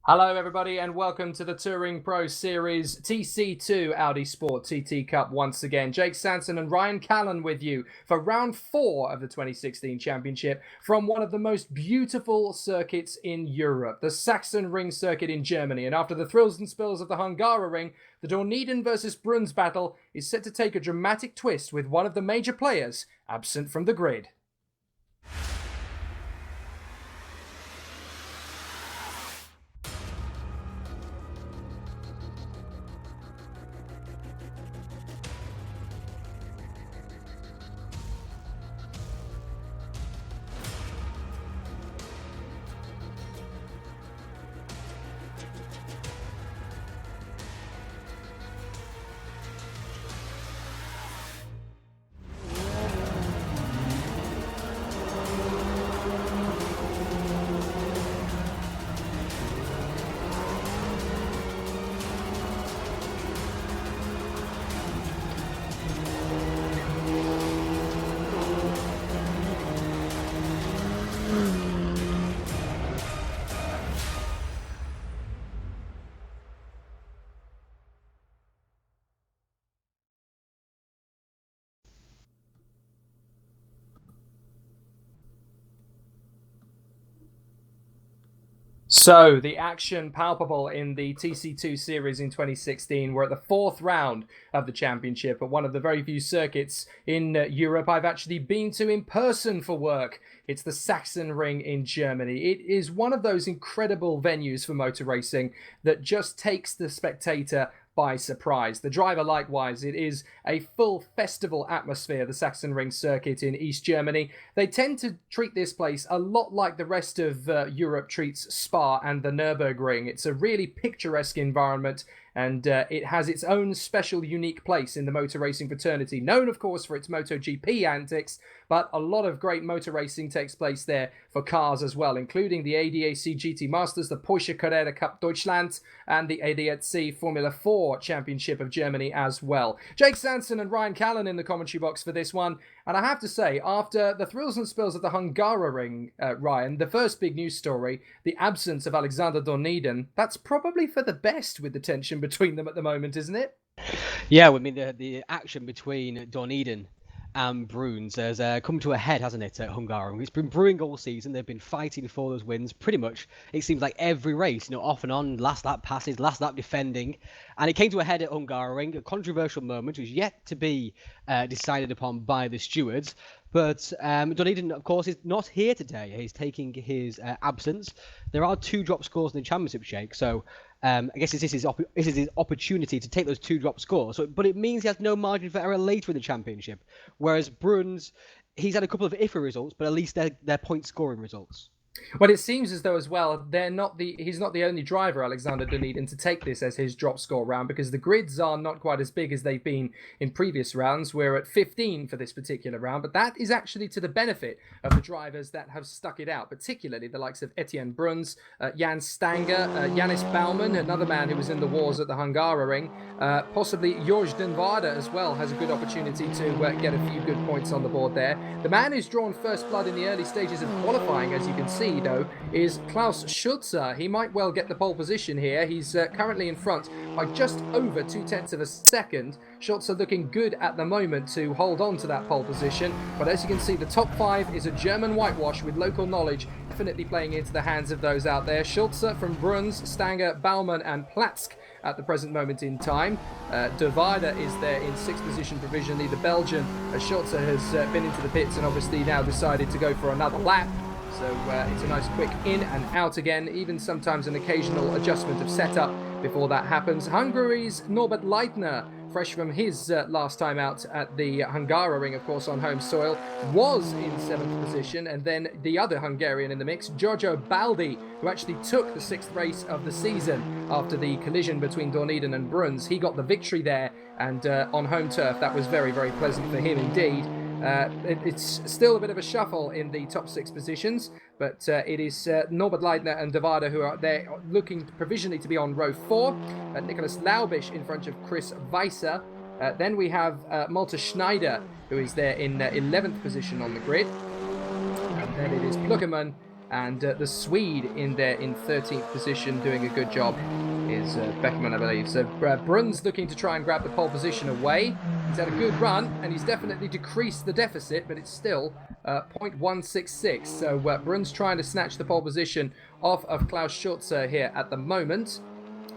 Hello, everybody, and welcome to the Touring Pro Series TC2 Audi Sport TT Cup once again. Jake Sanson and Ryan Callan with you for round 4 of the 2016 Championship from one of the most beautiful circuits in Europe, the Sachsenring circuit in Germany. And after the thrills and spills of the Hungaroring, the Dorniden versus Bruns battle is set to take a dramatic twist with one of the major players absent from the grid. So, the action palpable in the TC2 series in 2016. We're at the 4th round of the championship at one of the very few circuits in Europe I've actually been to in person for work. It's the Sachsenring in Germany. It is one of those incredible venues for motor racing that just takes the spectator by surprise. The driver likewise. It is a full festival atmosphere, the Sachsenring circuit in East Germany. They tend to treat this place a lot like the rest of Europe treats Spa and the Nürburgring. It's a really picturesque environment, and it has its own special, unique place in the motor racing fraternity, known, of course, for its MotoGP antics, but a lot of great motor racing takes place there for cars as well, including the ADAC GT Masters, the Porsche Carrera Cup Deutschland, and the ADAC Formula 4 Championship of Germany as well. Jake Sanson and Ryan Callan in the commentary box for this one, and I have to say, after the thrills and spills of the Hungaroring, Ryan, the first big news story, the absence of Alexander Dorniden, that's probably for the best with the tension between them at the moment, isn't it? Yeah, I mean the action between Dorniden and Bruns has come to a head, hasn't it, at Hungaroring? It's been brewing all season. They've been fighting for those wins pretty much. It seems like every race, off and on, last lap passes, last lap defending, and it came to a head at Hungaroring. A controversial moment was yet to be decided upon by the stewards. But Dunedin, of course, is not here today. He's taking his absence. There are 2 drop scores in the championship, Shake. So I guess this is his opportunity to take those 2 drop scores. But it means he has no margin for error later in the championship. Whereas Bruns, he's had a couple of iffy results, but at least they're point scoring results. Well, it seems as though as well he's not the only driver, Alexander Dunedin, to take this as his drop score round, because the grids are not quite as big as they've been in previous rounds. We're at 15 for this particular round, but that is actually to the benefit of the drivers that have stuck it out, particularly the likes of Etienne Bruns, Jan Stanger, Janis Baumann, another man who was in the wars at the Hungaroring, possibly Jorge Denvarda as well has a good opportunity to get a few good points on the board there. The man who's drawn first blood in the early stages of qualifying, as you can see, though, is Klaus Schulze. He might well get the pole position here. He's currently in front by just over 0.2 of a second. Schulze looking good at the moment to hold on to that pole position. But as you can see, the top 5 is a German whitewash with local knowledge, definitely playing into the hands of those out there. Schulze from Bruns, Stanger, Baumann and Platsk at the present moment in time. Dervida is there in 6th position provisionally. The Belgian, Schulze, has been into the pits and obviously now decided to go for another lap. So it's a nice quick in and out again, even sometimes an occasional adjustment of setup before that happens. Hungary's Norbert Leitner, fresh from his last time out at the Hungaroring, of course, on home soil, was in 7th position. And then the other Hungarian in the mix, Giorgio Baldi, who actually took the 6th race of the season after the collision between Dorniden and Bruns. He got the victory there, and on home turf, that was very, very pleasant for him indeed. It's still a bit of a shuffle in the top 6 positions, but it is Norbert Leitner and Davada who are there looking provisionally to be on row 4. Nicholas Laubisch in front of Chris Weisser. Then we have Malte Schneider, who is there in 11th position on the grid. And then it is Pluckerman And the Swede in there in 13th position doing a good job is Beckerman, I believe. So Bruns looking to try and grab the pole position away. He's had a good run, and he's definitely decreased the deficit, but it's still 0.166. So Bruns trying to snatch the pole position off of Klaus Schulze here at the moment.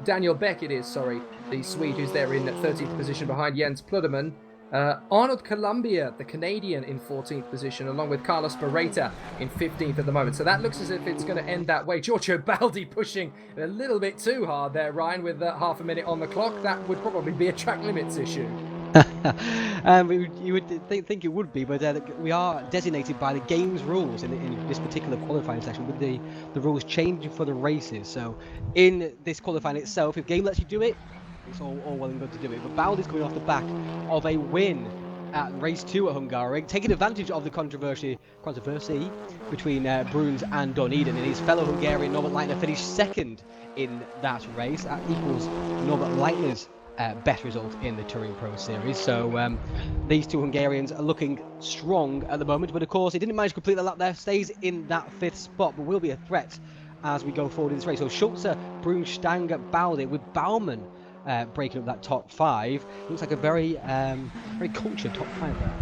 Daniel Beck it is, sorry, the Swede who's there in 13th position behind Jens Pluderman. Arnold Columbia, the Canadian, in 14th position, along with Carlos Barreta in 15th at the moment. So that looks as if it's going to end that way. Giorgio Baldi pushing a little bit too hard there, Ryan, with half a minute on the clock. That would probably be a track limits issue. You would think it would be, but we are designated by the game's rules in this particular qualifying session, with the rules changing for the races. So in this qualifying itself, if game lets you do it, it's all well and good to do it. But Baldi's coming off the back of a win at race 2 at Hungaroring, taking advantage of the controversy between Bruns and Don Eden, and his fellow Hungarian Norbert Leitner finished second in that race. That equals Norbert Leitner's best result in the Touring Pro Series. So these two Hungarians are looking strong at the moment, but of course he didn't manage to complete the lap there, stays in that 5th spot, but will be a threat as we go forward in this race. So Schulze, Bruns, Stanger, Baldi, with Baumann breaking up that top 5. Looks like a very cultured top 5 there.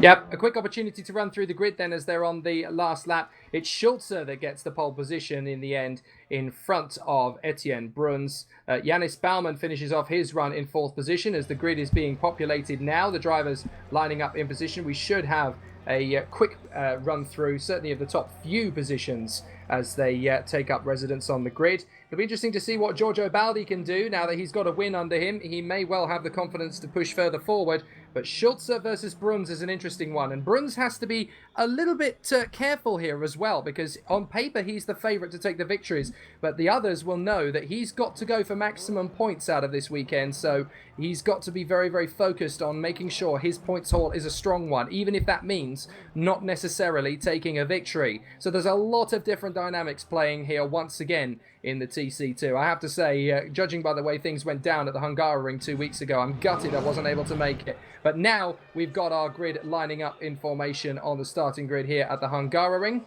Yep, a quick opportunity to run through the grid then as they're on the last lap. It's Schulze that gets the pole position in the end in front of Etienne Bruns. Yannis Baumann finishes off his run in 4th position as the grid is being populated now. The drivers lining up in position. We should have a quick run through, certainly of the top few positions as they take up residence on the grid. It'll be interesting to see what Giorgio Baldi can do now that he's got a win under him. He may well have the confidence to push further forward, but Schulze versus Bruns is an interesting one, and Bruns has to be a little bit careful here as well, because on paper he's the favourite to take the victories, but the others will know that he's got to go for maximum points out of this weekend, so he's got to be very, very focused on making sure his points haul is a strong one, even if that means not necessarily taking a victory. So there's a lot of different dynamics playing here once again in the TC2. I have to say, judging by the way things went down at the Hungaroring 2 weeks ago, I'm gutted I wasn't able to make it. But now we've got our grid lining up in formation on the starting grid here at the Hungaroring.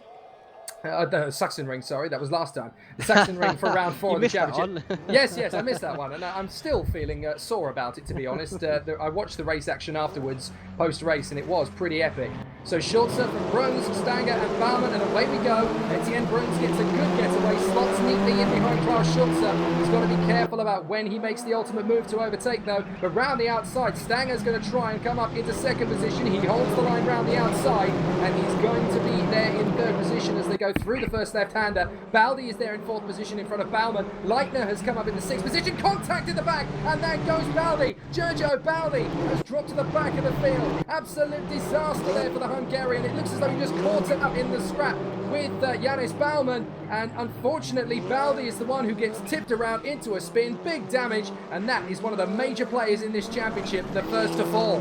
The Sachsenring, sorry, that was last time. The Sachsenring for round 4 of the championship. Yes, I missed that one, and I'm still feeling sore about it, to be honest. I watched the race action afterwards, post-race, and it was pretty epic. So Schulze from Bruns, Stanger and Baumann, and away we go. Etienne Bruns gets a good getaway, slots neatly in behind Klaus Schulze. He's got to be careful about when he makes the ultimate move to overtake, though. But round the outside, Stanger's going to try and come up into 2nd position. He holds the line round the outside, and he's going to be there in 3rd position as they go through the 1st left-hander. Baldi is there in 4th position in front of Baumann. Leitner has come up in the 6th position, contact in the back, and there goes Baldi. Giorgio Baldi has dropped to the back of the field. Absolute disaster there for the Hungarian. It looks as though he just caught it up in the scrap with Yannis Baumann, and unfortunately Baldi is the one who gets tipped around into a spin. Big damage, and that is one of the major players in this championship, the first to fall.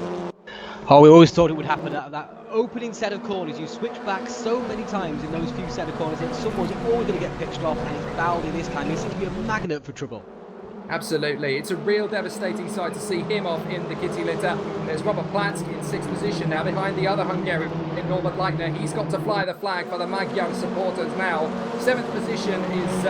Oh, we always thought it would happen at that opening set of corners. You switch back so many times in those few set of corners that someone's always going to get pitched off, and it's Baldi this time. He seems to be a magnet for trouble. Absolutely. It's a real devastating sight to see him off in the kitty litter. There's Robert Platz in 6th position now behind the other Hungarian, in Norbert Leitner. He's got to fly the flag for the Magyar supporters now. 7th position is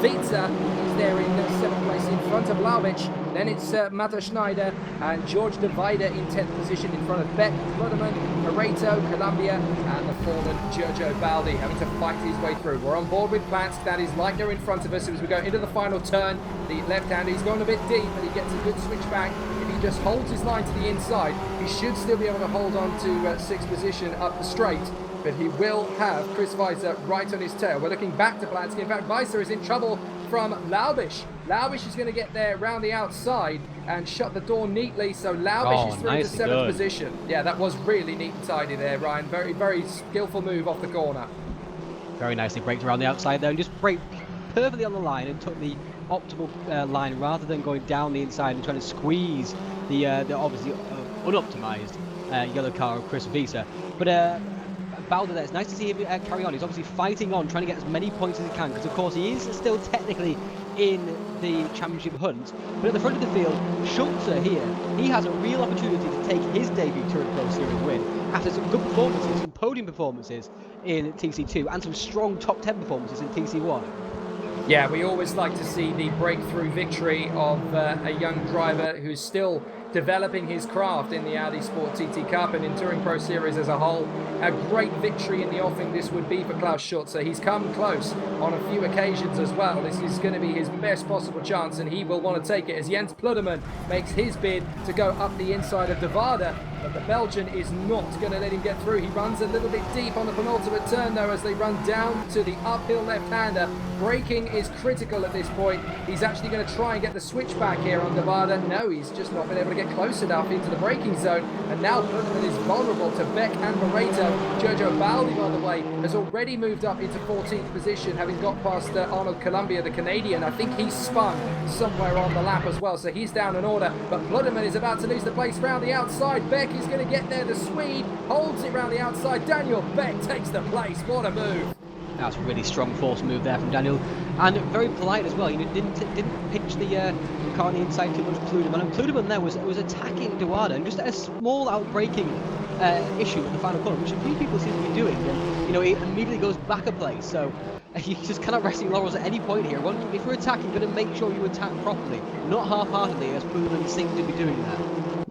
Vita. He's there in 7th place in front of Laubich. Then it's Mata Schneider and George de Weider in 10th position in front of Beck, Rudderman, Pareto, Columbia, and the fallen Giorgio Baldi having to fight his way through. We're on board with Platz. That is Leitner in front of us as we go into the final turn. The left-hander, he's going a bit deep, but he gets a good switch back. If he just holds his line to the inside, he should still be able to hold on to 6th position up the straight. But he will have Chris Weiser right on his tail. We're looking back to Blansky. In fact, Weiser is in trouble from Laubich. Laubich is going to get there around the outside and shut the door neatly. So Laubich is through to 7th position. Yeah, that was really neat and tidy there, Ryan. Very, very skillful move off the corner. Very nicely braked around the outside there and just braked perfectly on the line and took the optimal line rather than going down the inside and trying to squeeze the obviously unoptimized yellow car of Chris Visa. But Baldi there, it's nice to see him carry on. He's obviously fighting on, trying to get as many points as he can, because of course he is still technically in the championship hunt. But at the front of the field, Schulze here, he has a real opportunity to take his debut Touring Pro Series win. after some good performances, some podium performances in TC2 and some strong top 10 performances in TC1. Yeah, we always like to see the breakthrough victory of a young driver who's still developing his craft in the Audi Sport TT Cup and in Touring Pro Series as a whole. A great victory in the offing this would be for Klaus Schulze. He's come close on a few occasions as well. This is going to be his best possible chance, and he will want to take it as Jens Pluderman makes his bid to go up the inside of De Varde. But the Belgian is not going to let him get through. He runs a little bit deep on the penultimate turn, though, as they run down to the uphill left-hander. Braking is critical at this point. He's actually going to try and get the switchback here on De Varde. No, he's just not been able to get close enough into the braking zone. And now Pluderman is vulnerable to Beck and Moreto. Giorgio Baldi, by the way, has already moved up into 14th position, having got past Arnold Columbia, the Canadian. I think he spun somewhere on the lap as well, so he's down in order. But Pluderman is about to lose the place round the outside. Beck is going to get there. The Swede holds it round the outside. Daniel Beck takes the place. What a move. That's a really strong force move there from Daniel, and very polite as well. You know, didn't pinch the car on the inside too much. Pluderman, and Pluderman there was attacking De Varde, and just a small outbraking issue at the final corner, which a few people seem to be doing. And you know, he immediately goes back a place. So you just cannot rest your laurels at any point here. If you're attacking, you're going to make sure you attack properly, not half-heartedly, as Pluderman seems to be doing that.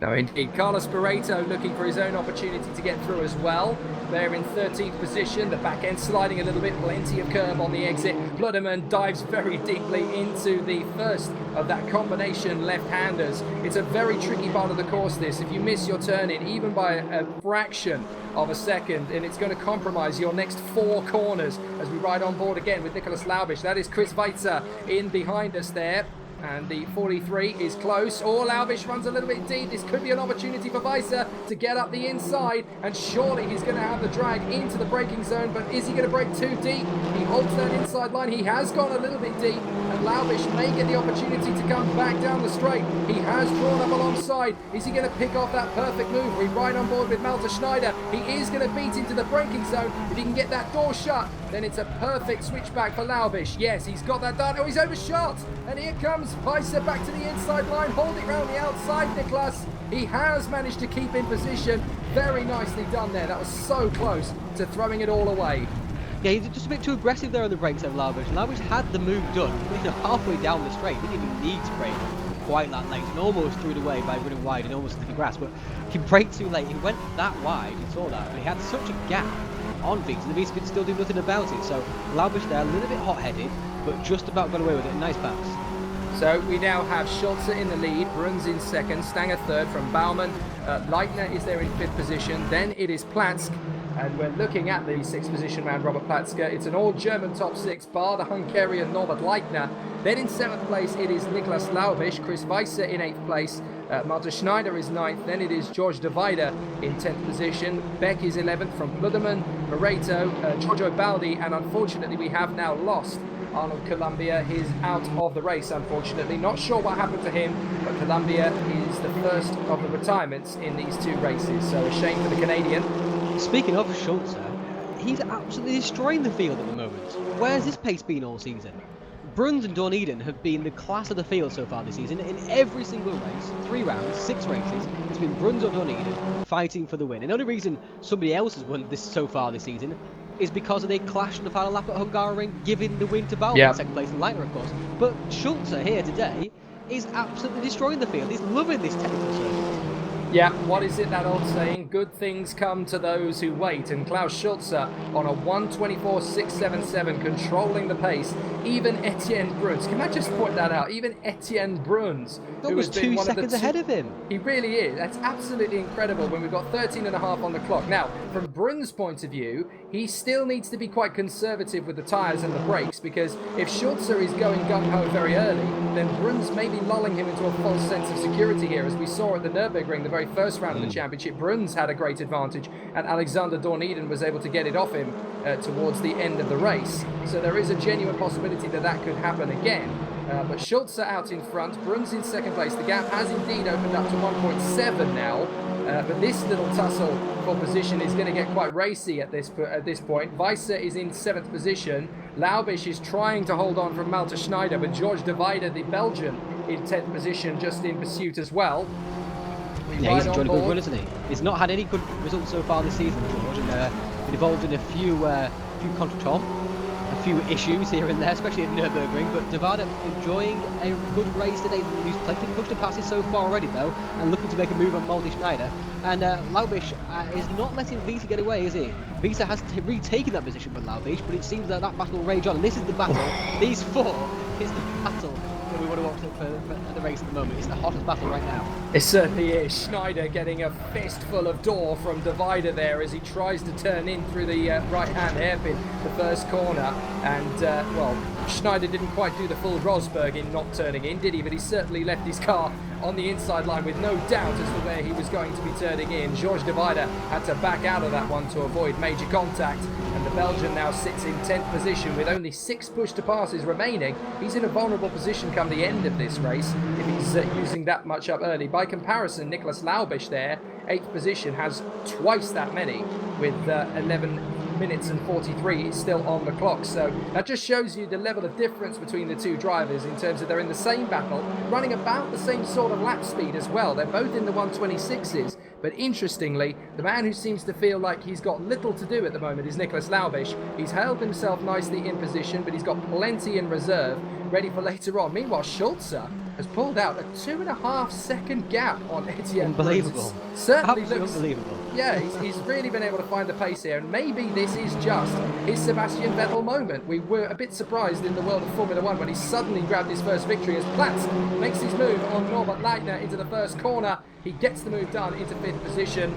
No, indeed. Carlos Barreto looking for his own opportunity to get through as well. They're in 13th position. The back end sliding a little bit. Plenty of curb on the exit. Pluderman dives very deeply into the first of that combination left-handers. It's a very tricky part of the course, this. If you miss your turn in, even by a fraction of a second, and it's going to compromise your next 4 corners as we ride on board again with Nicolas Laubisch. That is Chris Weitzer in behind us there. And the 43 is close. Oh, Laubisch runs a little bit deep. This could be an opportunity for Weitzer to get up the inside. And surely he's going to have the drag into the braking zone. But is he going to brake too deep? He holds that inside line. He has gone a little bit deep. And Laubisch may get the opportunity to come back down the straight. He has drawn up alongside. Is he going to pick off that perfect move? We ride on board with Malte Schneider. He is going to beat into the braking zone. If he can get that door shut, then it's a perfect switchback for Laubisch. Yes, he's got that done. Oh, he's overshot. And here comes Weitzer back to the inside line. Hold it round the outside, Niklas. He has managed to keep in position. Very nicely done there. That was so close to throwing it all away. Yeah, he's just a bit too aggressive there on the brakes of Laubisch. Laubisch had the move done, you know, halfway down the straight. He didn't even need to brake quite that late, and almost threw it away by running wide and almost into the grass. But he braked too late. He went that wide. You saw that. But he had such a gap on Wiese, and the Wiese could still do nothing about it. So Laubisch there, a little bit hot-headed, but just about got away with it. Nice pass. So we now have Schulze in the lead, Bruns in second, Stanger third from Baumann. Leitner is there in 5th position. Then it is Platsk, and we're looking at the 6th position man, Robert Platzke. It's an all-German top 6, bar the Hungarian Norbert Leitner. Then in 7th place it is Nicolas Laubisch, Chris Weitzer in 8th place. Malte Schneider is 9th, then it is George De Weide in 10th position. Beck is 11th from Pluderman, Moreto, Giorgio Baldi, and unfortunately we have now lost Arnold Columbia. He's out of the race, unfortunately. Not sure what happened to him, but Columbia is the first of the retirements in these 2 races. So a shame for the Canadian. Speaking of Schulze, he's absolutely destroying the field at the moment. Where's his pace been all season? Bruns and Dorneden have been the class of the field so far this season. In every single race, 3 rounds, 6 races, it's been Bruns or Dorneden fighting for the win. And the only reason somebody else has won this so far this season is because they clashed in the final lap at Hungaroring, giving the win to Baumann in 2nd place and Leitner, of course. But Schulze here today is absolutely destroying the field. He's loving this technical circuit. Yeah, what is it, that old saying? Good things come to those who wait. And Klaus Schulze on a 1:24.677, controlling the pace. Even Etienne Bruns, can I just point that out? Even Etienne Bruns, who was 2 seconds ahead of him. He really is. That's absolutely incredible when we've got 13.5 on the clock. Now, from Bruns' point of view, he still needs to be quite conservative with the tyres and the brakes, because if Schulze is going gung-ho very early, then Bruns may be lulling him into a false sense of security here, as we saw at the Nürburgring, the very first round of the championship. Bruns had a great advantage, and Alexander Dorneden was able to get it off him towards the end of the race. So there is a genuine possibility that that could happen again. But Schulze out in front, Bruns in 2nd place. The gap has indeed opened up to 1.7 now. But this little tussle for position is going to get quite racy at this point. Weitzer is in 7th position. Laubisch is trying to hold on from Malte Schneider, but George De Weide, the Belgian, in 10th position, just in pursuit as well. Yeah, he's right enjoyed on a good board. run, isn't he? He's not had any good results so far this season, George, and been involved in a few contretemps, a few issues here and there, especially at Nürburgring. But Davada enjoying a good race today. He's plenty of push to passes so far already, though, and looking to make a move on Moldy Schneider. And Laubisch is not letting Vita get away, is he? Vita has retaken that position for Laubisch, but it seems that battle will rage on. And this is the battle. These four is the battle that we want to watch for the race at the moment. It's the hottest battle right now. It certainly is. Schneider getting a fistful of door from Divider there as he tries to turn in through the right-hand hairpin, the first corner. And, well, Schneider didn't quite do the full Rosberg in not turning in, did he? But he certainly left his car on the inside line with no doubt as to where he was going to be turning in. Georges Divider had to back out of that one to avoid major contact. And the Belgian now sits in 10th position with only 6 push to passes remaining. He's in a vulnerable position come the end of this race if he's using that much up early. By comparison, Nicolas Laubisch there, 8th position, has twice that many with 11 minutes and 43 still on the clock. So that just shows you the level of difference between the two drivers in terms of they're in the same battle, running about the same sort of lap speed as well. They're both in the 126s. But interestingly, the man who seems to feel like he's got little to do at the moment is Nicolas Laubisch. He's held himself nicely in position, but he's got plenty in reserve, ready for later on. Meanwhile, Schulze has pulled out a 2.5 second gap on Etienne. Unbelievable. Certainly Absolutely looks unbelievable. Yeah, he's really been able to find the pace here, and maybe this is just his Sebastian Vettel moment. We were a bit surprised in the world of Formula 1 when he suddenly grabbed his first victory as Platz makes his move on Norbert Leitner into the first corner. He gets the move done into 5th position.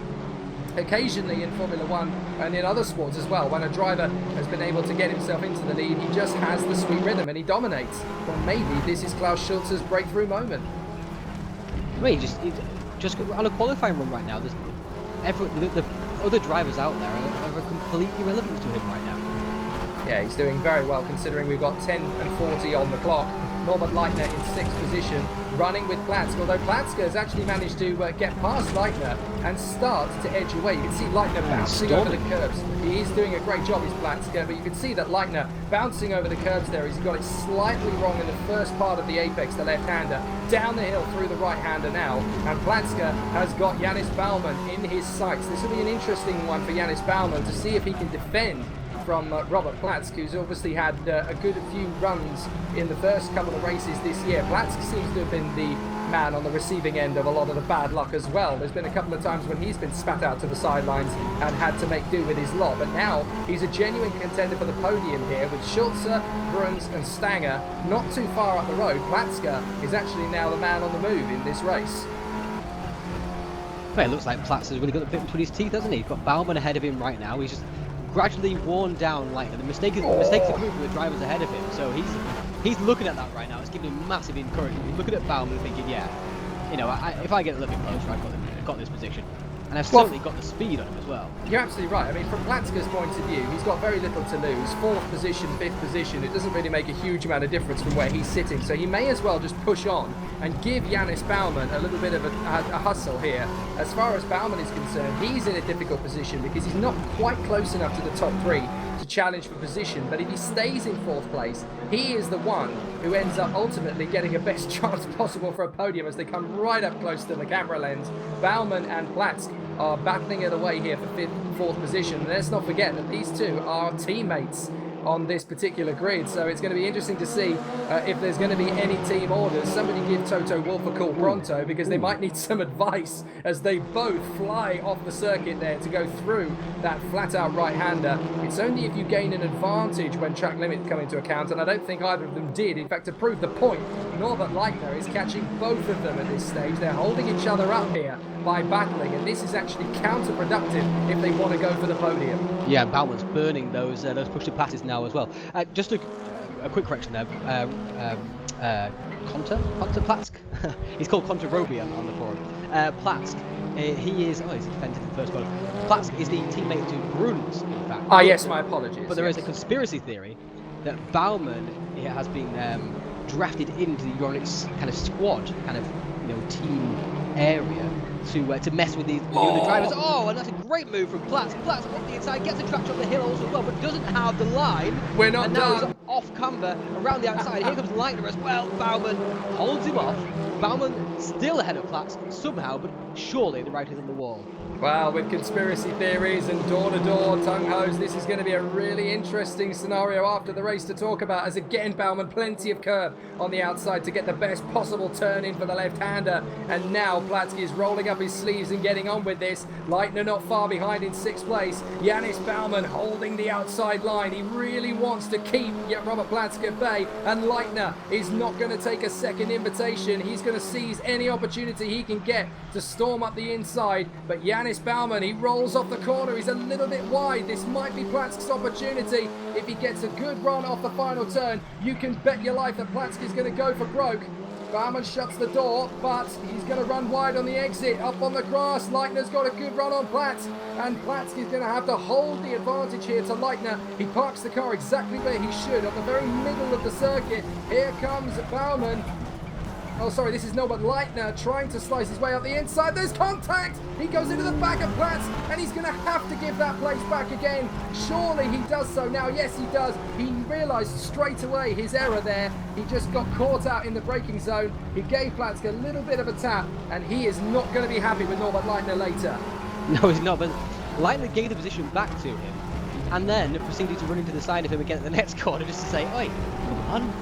Occasionally in Formula 1 and in other sports as well, when a driver has been able to get himself into the lead, he just has the sweet rhythm and he dominates. Well, maybe this is Klaus Schulze's breakthrough moment. I mean, just on a qualifying run right now, the other drivers out there are completely irrelevant to him right now. Yeah, he's doing very well considering we've got 10 and 40 on the clock. Norbert Leitner in 6th position, running with Platz, although Platzke has actually managed to get past Leitner and start to edge away. You can see Leitner bouncing over the curbs. He is doing a great job, is Platzke, but you can see that Leitner bouncing over the curbs there. He's got it slightly wrong in the first part of the apex, the left-hander, down the hill through the right-hander now, and Platzke has got Janis Baumann in his sights. This will be an interesting one for Janis Baumann to see if he can defend from Robert Platzke, who's obviously had a good few runs in the first couple of races this year. Platzke seems to have been the man on the receiving end of a lot of the bad luck as well. There's been a couple of times when he's been spat out to the sidelines and had to make do with his lot, but now he's a genuine contender for the podium here with Schulze, Bruns and Stanger not too far up the road. Platzke is actually now the man on the move in this race. Well, it looks like Platz has really got the bit between his teeth, hasn't he? He's got Baumann ahead of him right now. He's just gradually worn down Leitner. The mistakes are coming from the drivers ahead of him, so he's looking at that right now. It's giving him massive encouragement. He's looking at Baumann thinking, yeah, you know, if I get a little bit closer, I've got this position. And I've certainly got the speed on him as well. You're absolutely right. I mean, from Platzke's point of view, he's got very little to lose. 4th position, 5th position, it doesn't really make a huge amount of difference from where he's sitting. So he may as well just push on and give Janis Baumann a little bit of a hustle here. As far as Baumann is concerned, he's in a difficult position because he's not quite close enough to the top 3 to challenge for position. But if he stays in 4th place, he is the one who ends up ultimately getting a best chance possible for a podium as they come right up close to the camera lens. Baumann and Platzke are battling it away here for 4th position. And let's not forget that these two are teammates on this particular grid, so it's going to be interesting to see if there's going to be any team orders. Somebody give Toto Wolff a call pronto, because they might need some advice as they both fly off the circuit there to go through that flat-out right-hander. It's only if you gain an advantage when track limit come into account, and I don't think either of them did. In fact, to prove the point, Norbert Leitner is catching both of them at this stage. They're holding each other up here by battling, and this is actually counterproductive if they want to go for the podium. Yeah, Baumann's burning those push to passes now as well. Just a quick correction there. Conter Platzke? He's called Conter Roby on the forum. Platzke, he is. Oh, he's defended in the first one. Platzke is the teammate to Bruns, in fact. Yes, my apologies. But there is a conspiracy theory that Baumann has been drafted into the Yonex kind of squad, kind of team area to mess with the drivers. Oh, and that's a great move from Platz. Platz up the inside, gets the traction up the hill also as well, but doesn't have the line. We're not and done. Now he's off camber around the outside. Here comes Leitner as well. Baumann holds him off. Baumann still ahead of Platz somehow, but surely the writing's on the wall. Well, with conspiracy theories and door-to-door tongue-hos, this is going to be a really interesting scenario after the race to talk about, as again, Baumann, plenty of curb on the outside to get the best possible turn in for the left-hander. And now Platzky is rolling up his sleeves and getting on with this. Leitner not far behind in 6th place. Janis Baumann holding the outside line. He really wants to keep Robert Platzky at bay, and Leitner is not going to take a second invitation. He's going to seize any opportunity he can get to storm up the inside, but Janis Baumann, he rolls off the corner. He's a little bit wide. This might be Platzky's opportunity. If he gets a good run off the final turn, you can bet your life that Platzky's going to go for broke. Baumann shuts the door, but he's going to run wide on the exit. Up on the grass, Leitner's got a good run on Platz, and Platzky's going to have to hold the advantage here to Leitner. He parks the car exactly where he should, at the very middle of the circuit. Here comes Baumann. Oh, sorry, this is Norbert Leitner trying to slice his way up the inside. There's contact! He goes into the back of Platz, and he's going to have to give that place back again. Surely he does so now. Yes, he does. He realised straight away his error there. He just got caught out in the braking zone. He gave Platz a little bit of a tap, and he is not going to be happy with Norbert Leitner later. No, he's not, but Leitner gave the position back to him, and then proceeded to run into the side of him again at the next corner just to say, oi, come on.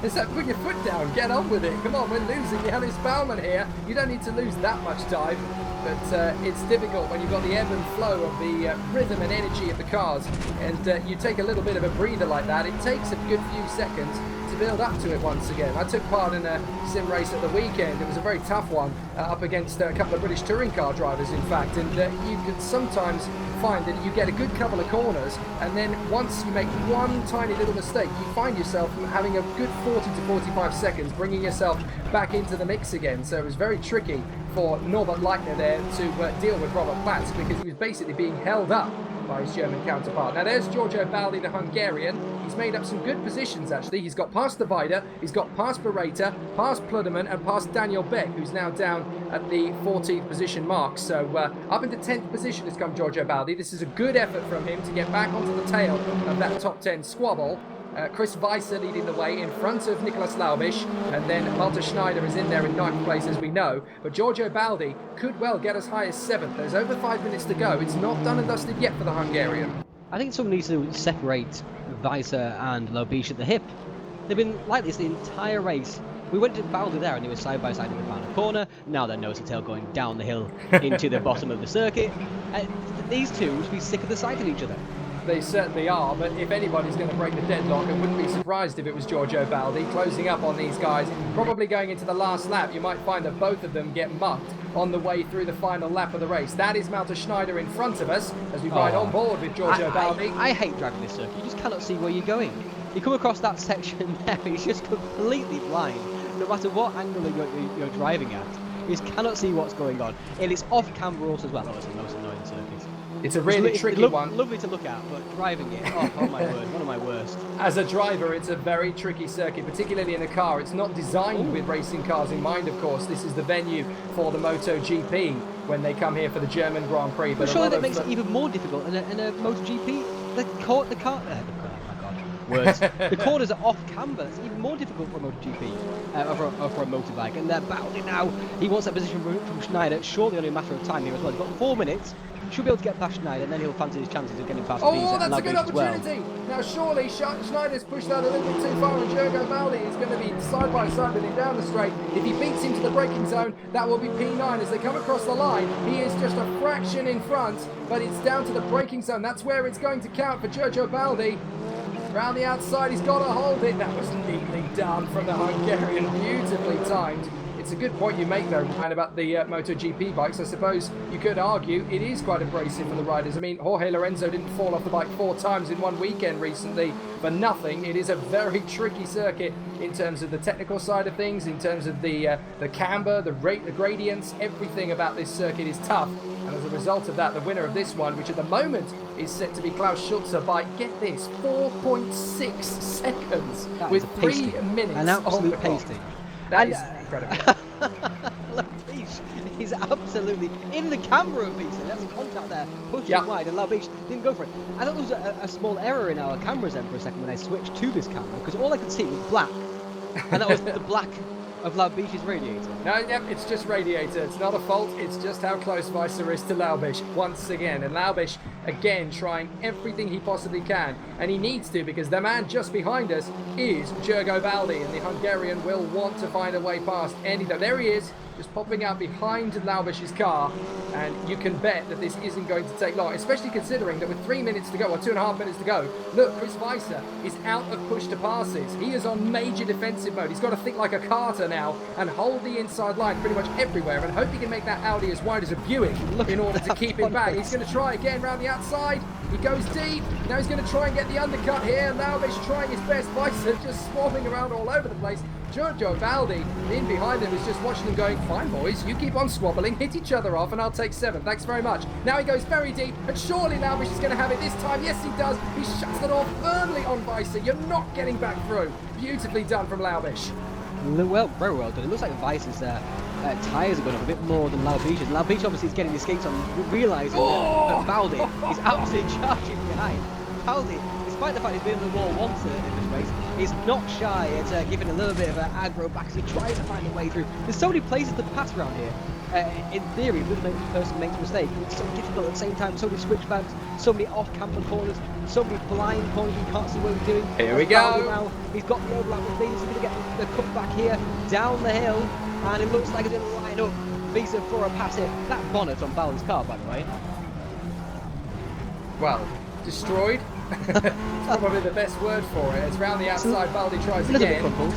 It's like, put your foot down, get on with it. Come on, we're losing Janis Baumann here. You don't need to lose that much time, but it's difficult when you've got the ebb and flow of the rhythm and energy of the cars, and you take a little bit of a breather like that. It takes a good few seconds to build up to it once again. I took part in a sim race at the weekend. It was a very tough one, up against a couple of British touring car drivers, in fact, and you can sometimes find that you get a good couple of corners, and then once you make one tiny little mistake, you find yourself having a good 40 to 45 seconds, bringing yourself back into the mix again. So it was very tricky for Norbert Leitner there to deal with Robert Platz, because he was basically being held up by his German counterpart. Now there's Giorgio Baldi, the Hungarian. He's made up some good positions, actually. He's got past the Weider, he's got past Beretta, past Pluderman, and past Daniel Beck, who's now down at the 14th position mark. So up into 10th position has come Giorgio Baldi. This is a good effort from him to get back onto the tail of that top 10 squabble. Chris Weiser leading the way in front of Nicolas Laubisch, and then Malte Schneider is in there in 9th place, as we know. But Giorgio Baldi could well get as high as 7th. There's over 5 minutes to go. It's not done and dusted yet for the Hungarian. I think someone needs to separate Weiser and Laubisch at the hip. They've been like this the entire race. We went to Baldi there and they were side by side in the final corner. Now they're nose to tail going down the hill into the bottom of the circuit. These two should be sick of the sight of each other. They certainly are, but if anybody's going to break the deadlock, I wouldn't be surprised if it was Giorgio Baldi closing up on these guys. Probably going into the last lap, you might find that both of them get mucked on the way through the final lap of the race. That is Malte Schneider in front of us as we ride on board with Giorgio Baldi. I hate driving this circuit. You just cannot see where you're going. You come across that section there, it's just completely blind. No matter what angle you're driving at, you just cannot see what's going on. And it's off camber also as well. Oh, it's the most annoying circuit. It's a really tricky one. Lovely to look at, but driving it, oh my word, one of my worst. As a driver, it's a very tricky circuit, particularly in a car. It's not designed with racing cars in mind, of course. This is the venue for the MotoGP when they come here for the German Grand Prix. But surely that makes it even more difficult in a MotoGP. The corners are off camber. It's even more difficult for a MotoGP, or for a motorbike. And they're battling now. He wants that position from Schneider. Surely only a matter of time here as well. He's got 4 minutes. Should be able to get past Schneider, and then he'll fancy his chances of getting past Wiese. Oh, that's a good opportunity. Well. Now, surely Schneider's pushed that a little bit too far, and Giorgio Baldi is going to be side by side with him down the straight. If he beats him to the braking zone, that will be P9 as they come across the line. He is just a fraction in front, but it's down to the braking zone. That's where it's going to count for Giorgio Baldi. Round the outside, he's got to hold it. That was neatly done from the Hungarian, beautifully timed. It's a good point you make, though, Ryan, about the MotoGP bikes. I suppose you could argue it is quite abrasive for the riders. I mean, Jorge Lorenzo didn't fall off the bike 4 times in one weekend recently for nothing. It is a very tricky circuit in terms of the technical side of things, in terms of the camber, the gradients. Everything about this circuit is tough. And as a result of that, the winner of this one, which at the moment is set to be Klaus Schulze by, get this, 4.6 seconds with 3 minutes. An absolute pasting. That is incredible. Laubisch is absolutely in the camera piece. There's a contact there, pushing wide, and Laubisch didn't go for it. I thought there was a small error in our cameras then for a second when I switched to this camera, because all I could see was black, and that was the black of Laubich's radiator? No, yep, it's just radiator. It's not a fault. It's just how close Weiser is to Laubish once again. And Laubish, again, trying everything he possibly can. And he needs to, because the man just behind us is Jurgo Baldi. And the Hungarian will want to find a way past anything. There he is, just popping out behind Laubish's car. And you can bet that this isn't going to take long, especially considering that with 3 minutes to go, or 2.5 minutes to go, look, Chris Weiser is out of push to passes. He is on major defensive mode. He's got to think like a Carter now and hold the inside line pretty much everywhere and hope he can make that Audi as wide as a Buick in order to keep him back. He's going to try again round the outside. He goes deep. Now he's going to try and get the undercut here. Laubish trying his best. Weiser just swarming around all over the place. Giorgio Baldi in behind him is just watching them going, fine boys, you keep on squabbling, hit each other off and I'll take 7. Thanks very much. Now he goes very deep and surely Laubish is going to have it this time. Yes he does. He shuts the door firmly on Weiser. You're not getting back through. Beautifully done from Laubish. Well, very well done. It looks like Weiser's tyres are going up a bit more than Laubich's. Laubish obviously is getting the skates on, realising that Baldi is absolutely charging behind. Baldi, despite the fact he's been in the wall once in this race, is not shy at giving a little bit of an aggro back as he tries to find a way through. There's so many places to pass around here. In theory, if the person makes a mistake, it's so difficult at the same time. So many switchbacks, so many off-camber corners, so many blind corners you can't see what he's doing. Here we go. Now, he's got the overlap with things. He's going to get the cut back here, down the hill, and it looks like he's going to line up Visa for a pass here. That bonnet on Baldi's car, by the way. Well, destroyed. It's probably the best word for it. It's round the outside. Baldi tries A little bit again. crumpled.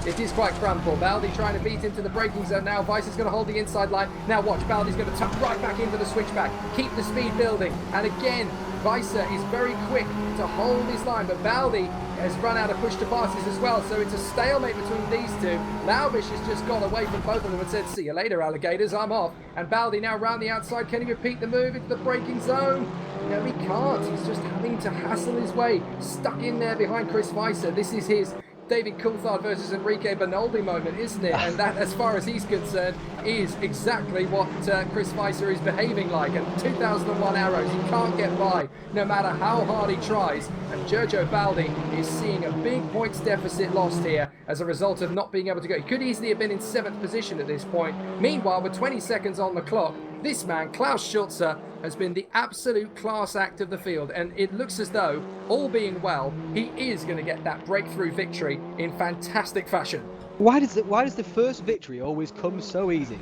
It is quite crumpled. Baldi trying to beat into the braking zone now. Weiser's going to hold the inside line. Now watch, Baldi's going to tuck right back into the switchback. Keep the speed building. And again, Weiser is very quick to hold his line. But Baldi has run out of push to passes as well. So it's a stalemate between these two. Laubish has just gone away from both of them and said, see you later, alligators, I'm off. And Baldi now round the outside. Can he repeat the move into the braking zone? No, he can't. He's just having to hassle his way. Stuck in there behind Chris Weiser. This is his David Coulthard versus Enrique Bernoldi moment, isn't it? And that, as far as he's concerned, is exactly what Chris Weiser is behaving like. And 2001 arrows, he can't get by, no matter how hard he tries. And Giorgio Baldi is seeing a big points deficit lost here as a result of not being able to go. He could easily have been in 7th position at this point. Meanwhile, with 20 seconds on the clock, this man, Klaus Schulze, has been the absolute class act of the field, and it looks as though, all being well, he is going to get that breakthrough victory in fantastic fashion. Why does the first victory always come so easy?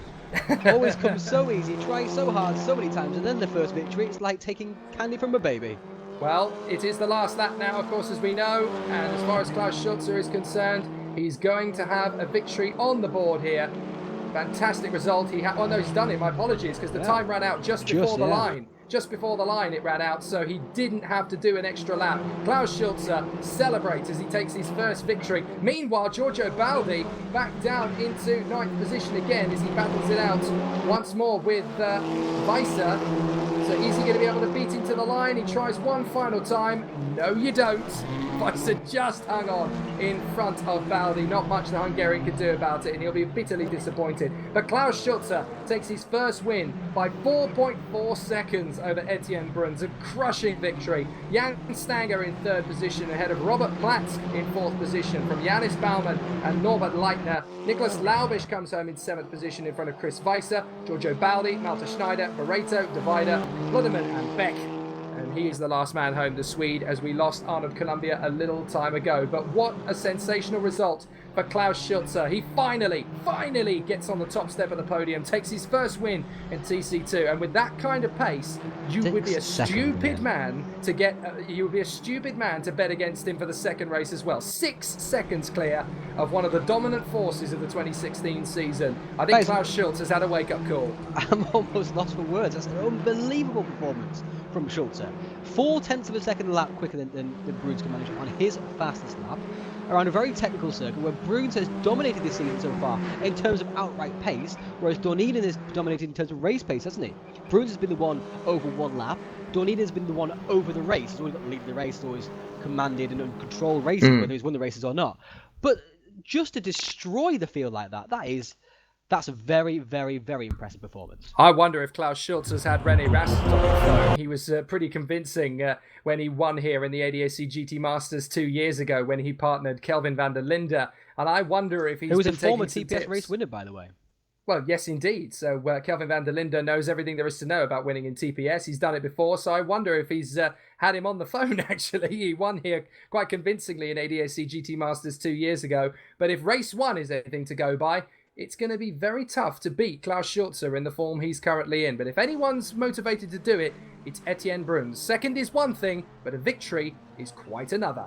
Always comes so easy, trying so hard so many times, and then the first victory, it's like taking candy from a baby. Well, it is the last lap now, of course, as we know, and as far as Klaus Schulze is concerned, he's going to have a victory on the board here. Fantastic result. Oh no, he's done it. My apologies, because the time ran out just before the line. Just before the line it ran out, so he didn't have to do an extra lap. Klaus Schulze celebrates as he takes his first victory. Meanwhile, Giorgio Baldi back down into 9th position again as he battles it out once more with Weiser. So is he going to be able to beat into the line? He tries one final time. No, you don't. Weiser just hung on in front of Baldi. Not much the Hungarian could do about it, and he'll be bitterly disappointed. But Klaus Schulze takes his first win by 4.4 seconds over Etienne Bruns. A crushing victory. Jan Stanger in 3rd position ahead of Robert Platz in 4th position from Janis Baumann and Norbert Leitner. Nicholas Laubish comes home in 7th position in front of Chris Weiser, Giorgio Baldi, Malte Schneider, Barreto, Divider, Ludemann and Beck. And he is the last man home, the Swede, as we lost Arnold Columbia a little time ago. But what a sensational result for Klaus Schulze. He finally gets on the top step of the podium, takes his first win in TC2. And with that kind of pace, you would be a stupid man to bet against him for the second race as well. 6 seconds clear of one of the dominant forces of the 2016 season. I think Klaus Schulze has had a wake-up call. I'm almost lost for words. That's an unbelievable performance from Schulze. 0.4 of a second lap quicker than Bruns can manage on his fastest lap around a very technical circuit where Bruns has dominated this season so far in terms of outright pace, whereas Dorniden has dominated in terms of race pace, hasn't he? Bruns has been the one over one lap. Dorniden has been the one over the race. He's always got the lead of the race, he's always commanded and controlled races, whether he's won the races or not. But just to destroy the field like that, that is That's a very, very, very impressive performance. I wonder if Klaus Schultz has had René Rast on the phone. He was pretty convincing when he won here in the ADAC GT Masters 2 years ago when he partnered Kelvin van der Linde. And I wonder if he's Who was a been former taking some TPS tips. race winner, by the way. Well, yes, indeed. So Kelvin van der Linde knows everything there is to know about winning in TPS. He's done it before, so I wonder if he's had him on the phone, actually. He won here quite convincingly in ADAC GT Masters 2 years ago. But if race 1 is anything to go by, it's going to be very tough to beat Klaus Schulzer in the form he's currently in. But if anyone's motivated to do it, it's Etienne Bruns. Second is one thing, but a victory is quite another.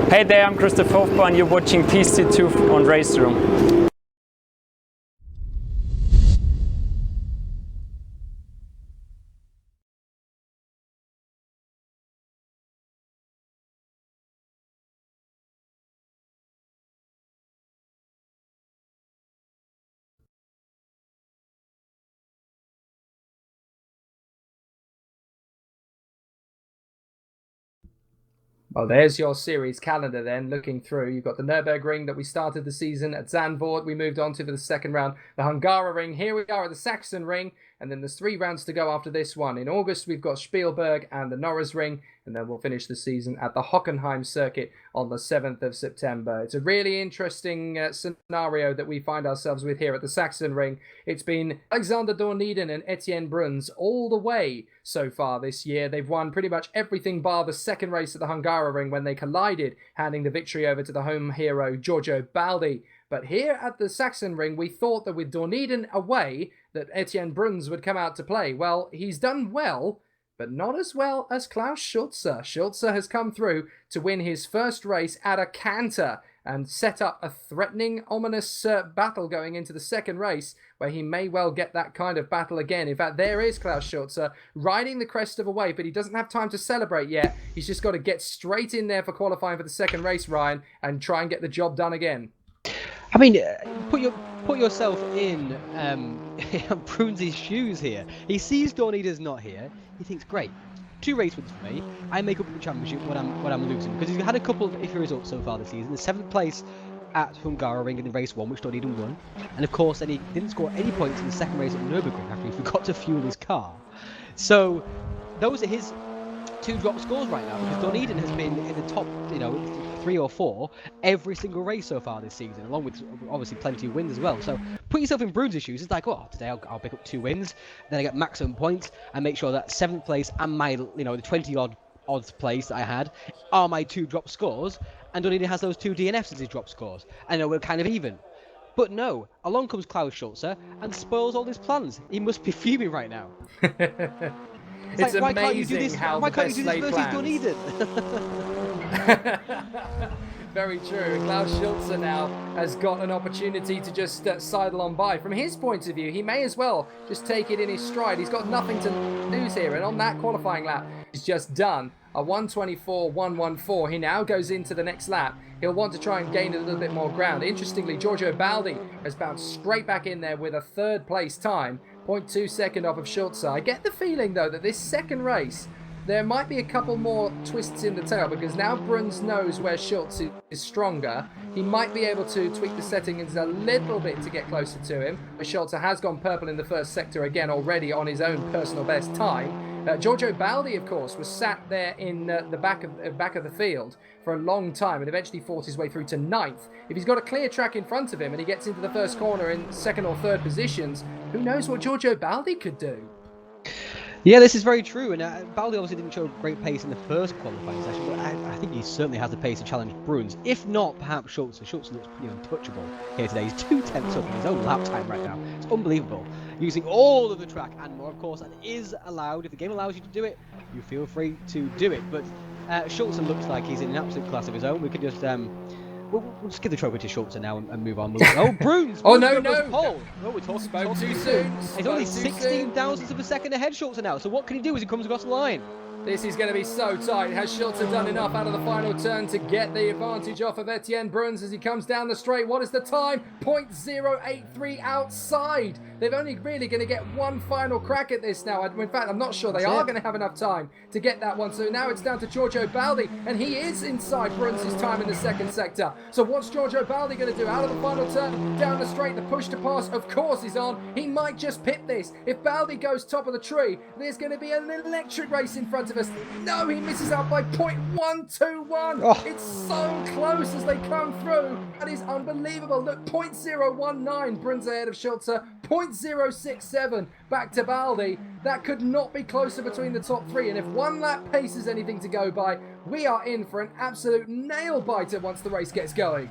Hey there, I'm Christoph Hofbauer and you're watching TCTwo on RaceRoom. Well, there's your series calendar then, looking through. You've got the Nürburgring that we started the season at Zandvoort. We moved on to for the second round, the Hungaroring. Here we are at the Sachsenring, and then there's 3 rounds to go after this one. In August, we've got Spielberg and the Norrisring, and then we'll finish the season at the Hockenheim circuit on the 7th of September. It's a really interesting scenario that we find ourselves with here at the Sachsenring. It's been Alexander Dorniden and Etienne Bruns all the way so far this year. They've won pretty much everything bar the second race at the Hungaroring when they collided, handing the victory over to the home hero Giorgio Baldi. But here at the Sachsenring, we thought that with Dorniden away, that Etienne Bruns would come out to play. Well, he's done well, but not as well as Klaus Schulze. Schulze has come through to win his first race at a canter and set up a threatening, ominous battle going into the second race, where he may well get that kind of battle again. In fact, there is Klaus Schulze riding the crest of a wave, but he doesn't have time to celebrate yet. He's just got to get straight in there for qualifying for the second race, Ryan, and try and get the job done again. I mean, put yourself in Bruns' shoes here. He sees Dorniden's not here. He thinks, great, 2 race wins for me. I make up the championship when I'm losing, because he's had a couple of iffy results so far this season. The 7th place at Hungaroring in the race 1, which Dorniden won, and of course, then he didn't score any points in the second race at Nürburgring after he forgot to fuel his car. So those are his 2 drop scores right now, because Dorniden has been in the top, 3 or 4 every single race so far this season, along with obviously plenty of wins as well. So put yourself in Bruns' shoes. It's like, oh, today I'll pick up 2 wins, then I get maximum points and make sure that 7th place and my, the 20-odd place that I had are my 2 drop scores, and Dorniden has those 2 DNFs as his drop scores, and we're kind of even. But no, along comes Klaus Schulze and spoils all his plans. He must be fuming right now. It's like, amazing how the best laid plans. Very true. Klaus Schulze now has got an opportunity to just sidle on by. From his point of view, he may as well just take it in his stride. He's got nothing to lose here, and on that qualifying lap, he's just done a 1:24.114. He now goes into the next lap. He'll want to try and gain a little bit more ground. Interestingly, Giorgio Baldi has bounced straight back in there with a 3rd place time, 0.2 second off of Schulze. I get the feeling, though, that this second race, there might be a couple more twists in the tail, because now Bruns knows where Schulze is stronger. He might be able to tweak the settings a little bit to get closer to him. But Schulze has gone purple in the first sector again already on his own personal best time. Giorgio Baldi, of course, was sat there in the back of the field for a long time and eventually fought his way through to 9th. If he's got a clear track in front of him and he gets into the first corner in 2nd or 3rd positions, who knows what Giorgio Baldi could do? Yeah, this is very true, and Baldi obviously didn't show great pace in the first qualifying session, but I think he certainly has the pace to challenge Bruns, if not perhaps Schulze. Schulze looks pretty untouchable here today. He's 2/10 up in his own lap time right now. It's unbelievable. Using all of the track and more, of course, and is allowed. If the game allows you to do it, you feel free to do it. But Schulze looks like he's in an absolute class of his own. We could just we'll just give the trophy to Schulze now and move on. Oh, Bruns! Oh, no. Oh, we're talking too soon. He's only 16 thousandths of a second ahead, Schulze now. So what can he do as he comes across the line? This is going to be so tight. Has Schulze done enough out of the final turn to get the advantage off of Etienne Bruns as he comes down the straight? What is the time? 0.083 outside. They're only really going to get one final crack at this now. In fact, I'm not sure they are going to have enough time to get that one. So now it's down to Giorgio Baldi, and he is inside Bruns' time in the second sector. So what's Giorgio Baldi going to do? Out of the final turn, down the straight, the push to pass, of course, is on. He might just pit this. If Baldi goes top of the tree, there's going to be an electric race in front of us. No, he misses out by 0.121. Oh. It's so close as they come through. That is unbelievable. Look, 0.019 Bruns ahead of Schulze. 0.067 back to Baldi. That could not be closer between the top 3. And if one lap pace is anything to go by, we are in for an absolute nail biter once the race gets going.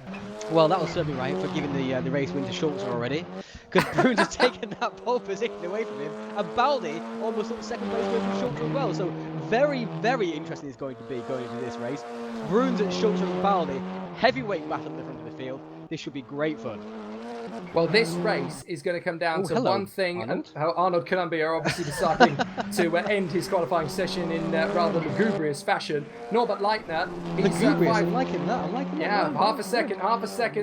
Well, that was certainly right for giving the race win to Schulze already, because Bruns has taken that pole position away from him, and Baldi almost took the second place away from Schulze as well. So very, very interesting it's going to be going into this race. Bruns and Schulze and Baldi, heavyweight battle at the front of the field. This should be great fun. Well, this race is going to come down to one thing, Arnold. and how Arnold Columbia obviously deciding to end his qualifying session in rather lugubrious fashion. Norbert Leitner, lugubrious, I'm liking that. Yeah, half a second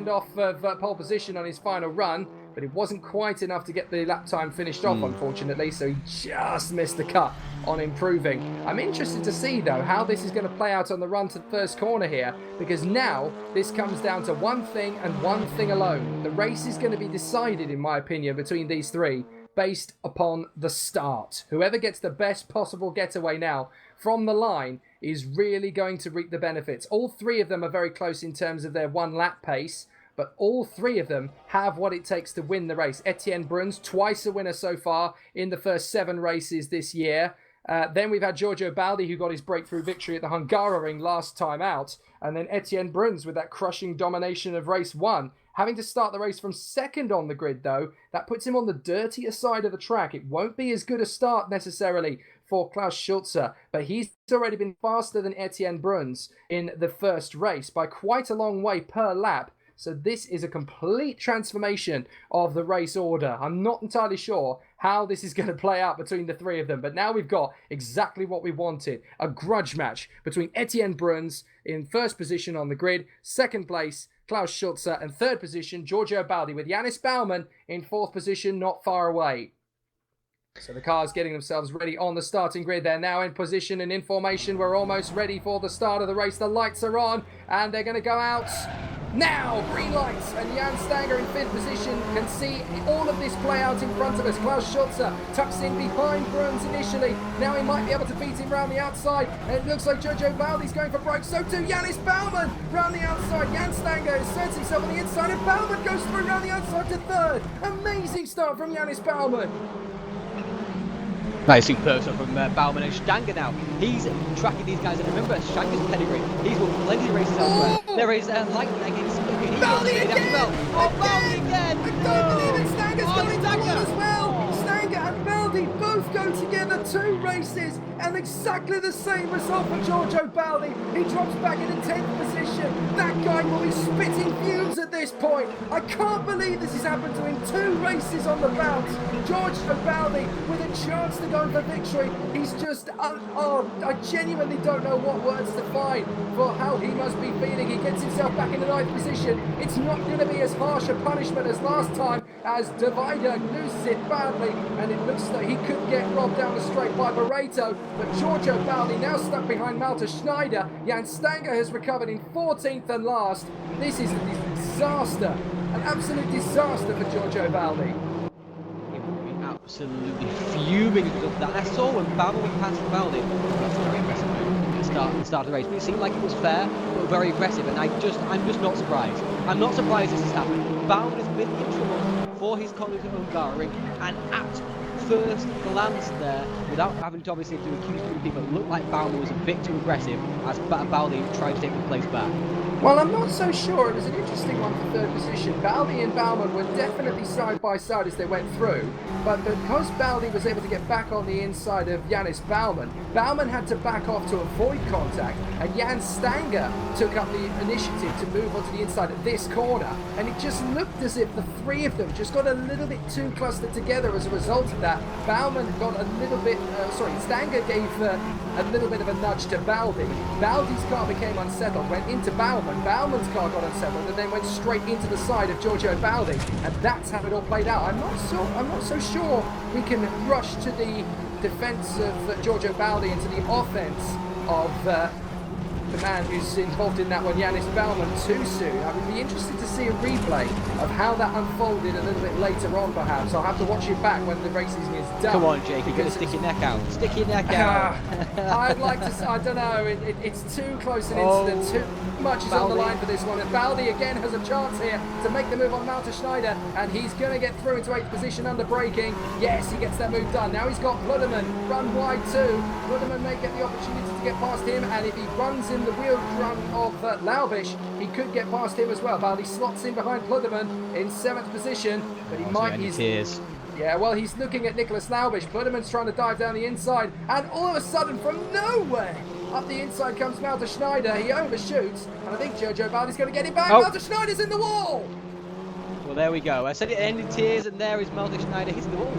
off of pole position on his final run. but it wasn't quite enough to get the lap time finished off, unfortunately, so he just missed the cut on improving. I'm interested to see, though, how this is going to play out on the run to the first corner here, because now this comes down to one thing and one thing alone. The race is going to be decided, in my opinion, between these three, based upon the start. Whoever gets the best possible getaway now from the line is really going to reap the benefits. All three of them are very close in terms of their one lap pace, but all three of them have what it takes to win the race. Etienne Bruns, twice a winner so far in the first 7 races this year. Then we've had Giorgio Baldi, who got his breakthrough victory at the Hungaroring last time out. And then Etienne Bruns with that crushing domination of race 1. Having to start the race from second on the grid, though, that puts him on the dirtier side of the track. It won't be as good a start necessarily for Klaus Schulze, but he's already been faster than Etienne Bruns in the first race by quite a long way per lap. So this is a complete transformation of the race order. I'm not entirely sure how this is going to play out between the three of them, but now we've got exactly what we wanted. A grudge match between Etienne Bruns in first position on the grid, second place Klaus Schulze, and third position Giorgio Baldi, with Yannis Baumann in fourth position not far away. So the cars getting themselves ready on the starting grid. They're now in position and in formation. We're almost ready for the start of the race. The lights are on and they're going to go out now. Green lights, and Jan Stanger in fifth position can see all of this play out in front of us. Klaus Schulze tucks in behind Bruns initially. Now he might be able to beat him round the outside. And it looks like Giorgio Baldi's going for broke. So too Yannis Baumann round the outside. Jan Stanger inserts himself on the inside and Baumann goes through round the outside to third. Amazing start from Yannis Baumann. That is superb stuff from Baumann and Stanger now. He's tracking these guys, and remember Stanger's pedigree. He's won plenty of races elsewhere. There is lightning against Baldi again! Baldi again! I don't believe it! Stanger's going into one as well! Stanger and Baldi both go together 2 races, and exactly the same result for Giorgio Baldi. He drops back into 10th position. That guy will be spitting fumes at this point. I can't believe this has happened to him 2 races on the bounce. Giorgio Baldi with a chance to go for victory. He's just, I genuinely don't know what words to find for how he must be feeling. He gets himself back in the 9th position. It's not going to be as harsh a punishment as last time, as Divider loses it badly, and it looks like he could get robbed down the straight by Barreto. But Giorgio Baldi now stuck behind Malte Schneider. Jan Stanger has recovered in 14th and last. This is a disaster, an absolute disaster for Giorgio Baldi. Absolutely fuming because of that. I saw when Baumann went past Baldi. That's a very aggressive move at the start of the race. But it seemed like it was fair, but very aggressive. And I'm just not surprised. I'm not surprised this has happened. Baumann has been in trouble for his conduct at Hungaroring, and at first glance there, without having to obviously to accuse people, it looked like Baumann was a bit too aggressive as Baldi tried to take the place back. Well, I'm not so sure. It was an interesting one for third position. Baldi and Baumann were definitely side by side as they went through, but because Baldi was able to get back on the inside of Yannis Baumann, Baumann had to back off to avoid contact, and Jan Stanger took up the initiative to move onto the inside at this corner, and it just looked as if the three of them just got a little bit too clustered together as a result of that. Baumann got a little bit, Stanger gave a little bit of a nudge to Baldi. Baldi's car became unsettled, went into Baumann. Bauman's car got unsettled and then went straight into the side of Giorgio Baldi, and that's how it all played out. I'm not so sure we can rush to the defence of Giorgio Baldi and to the offence of the man who's involved in that one, Yannis Baumann, too soon. I would be interested to see a replay of how that unfolded a little bit later on, perhaps. I'll have to watch it back when the race is done. Come on, Jake, you're going to stick your neck out. Stick your neck out. I'd like to, I don't know, it's too close an incident, too much is on the line for this one. And Baldi again has a chance here to make the move on Malte Schneider, and he's going to get through into 8th position under braking. Yes, he gets that move done. Now he's got Pluderman run wide too. Pluderman may get the opportunity to get past him, and if he runs in the wheel run of Laubisch, he could get past him as well. Baldi slots in behind Pluderman in 7th position, but he might. Yeah, well, he's looking at Nicholas Laubisch. Pluderman's trying to dive down the inside, and all of a sudden, from nowhere, up the inside comes Malte Schneider. He overshoots, and I think Giorgio Baldi's going to get it back. Malte Schneider's in the wall. Well, there we go. I said it ended tears, and there is Malte Schneider hitting the wall.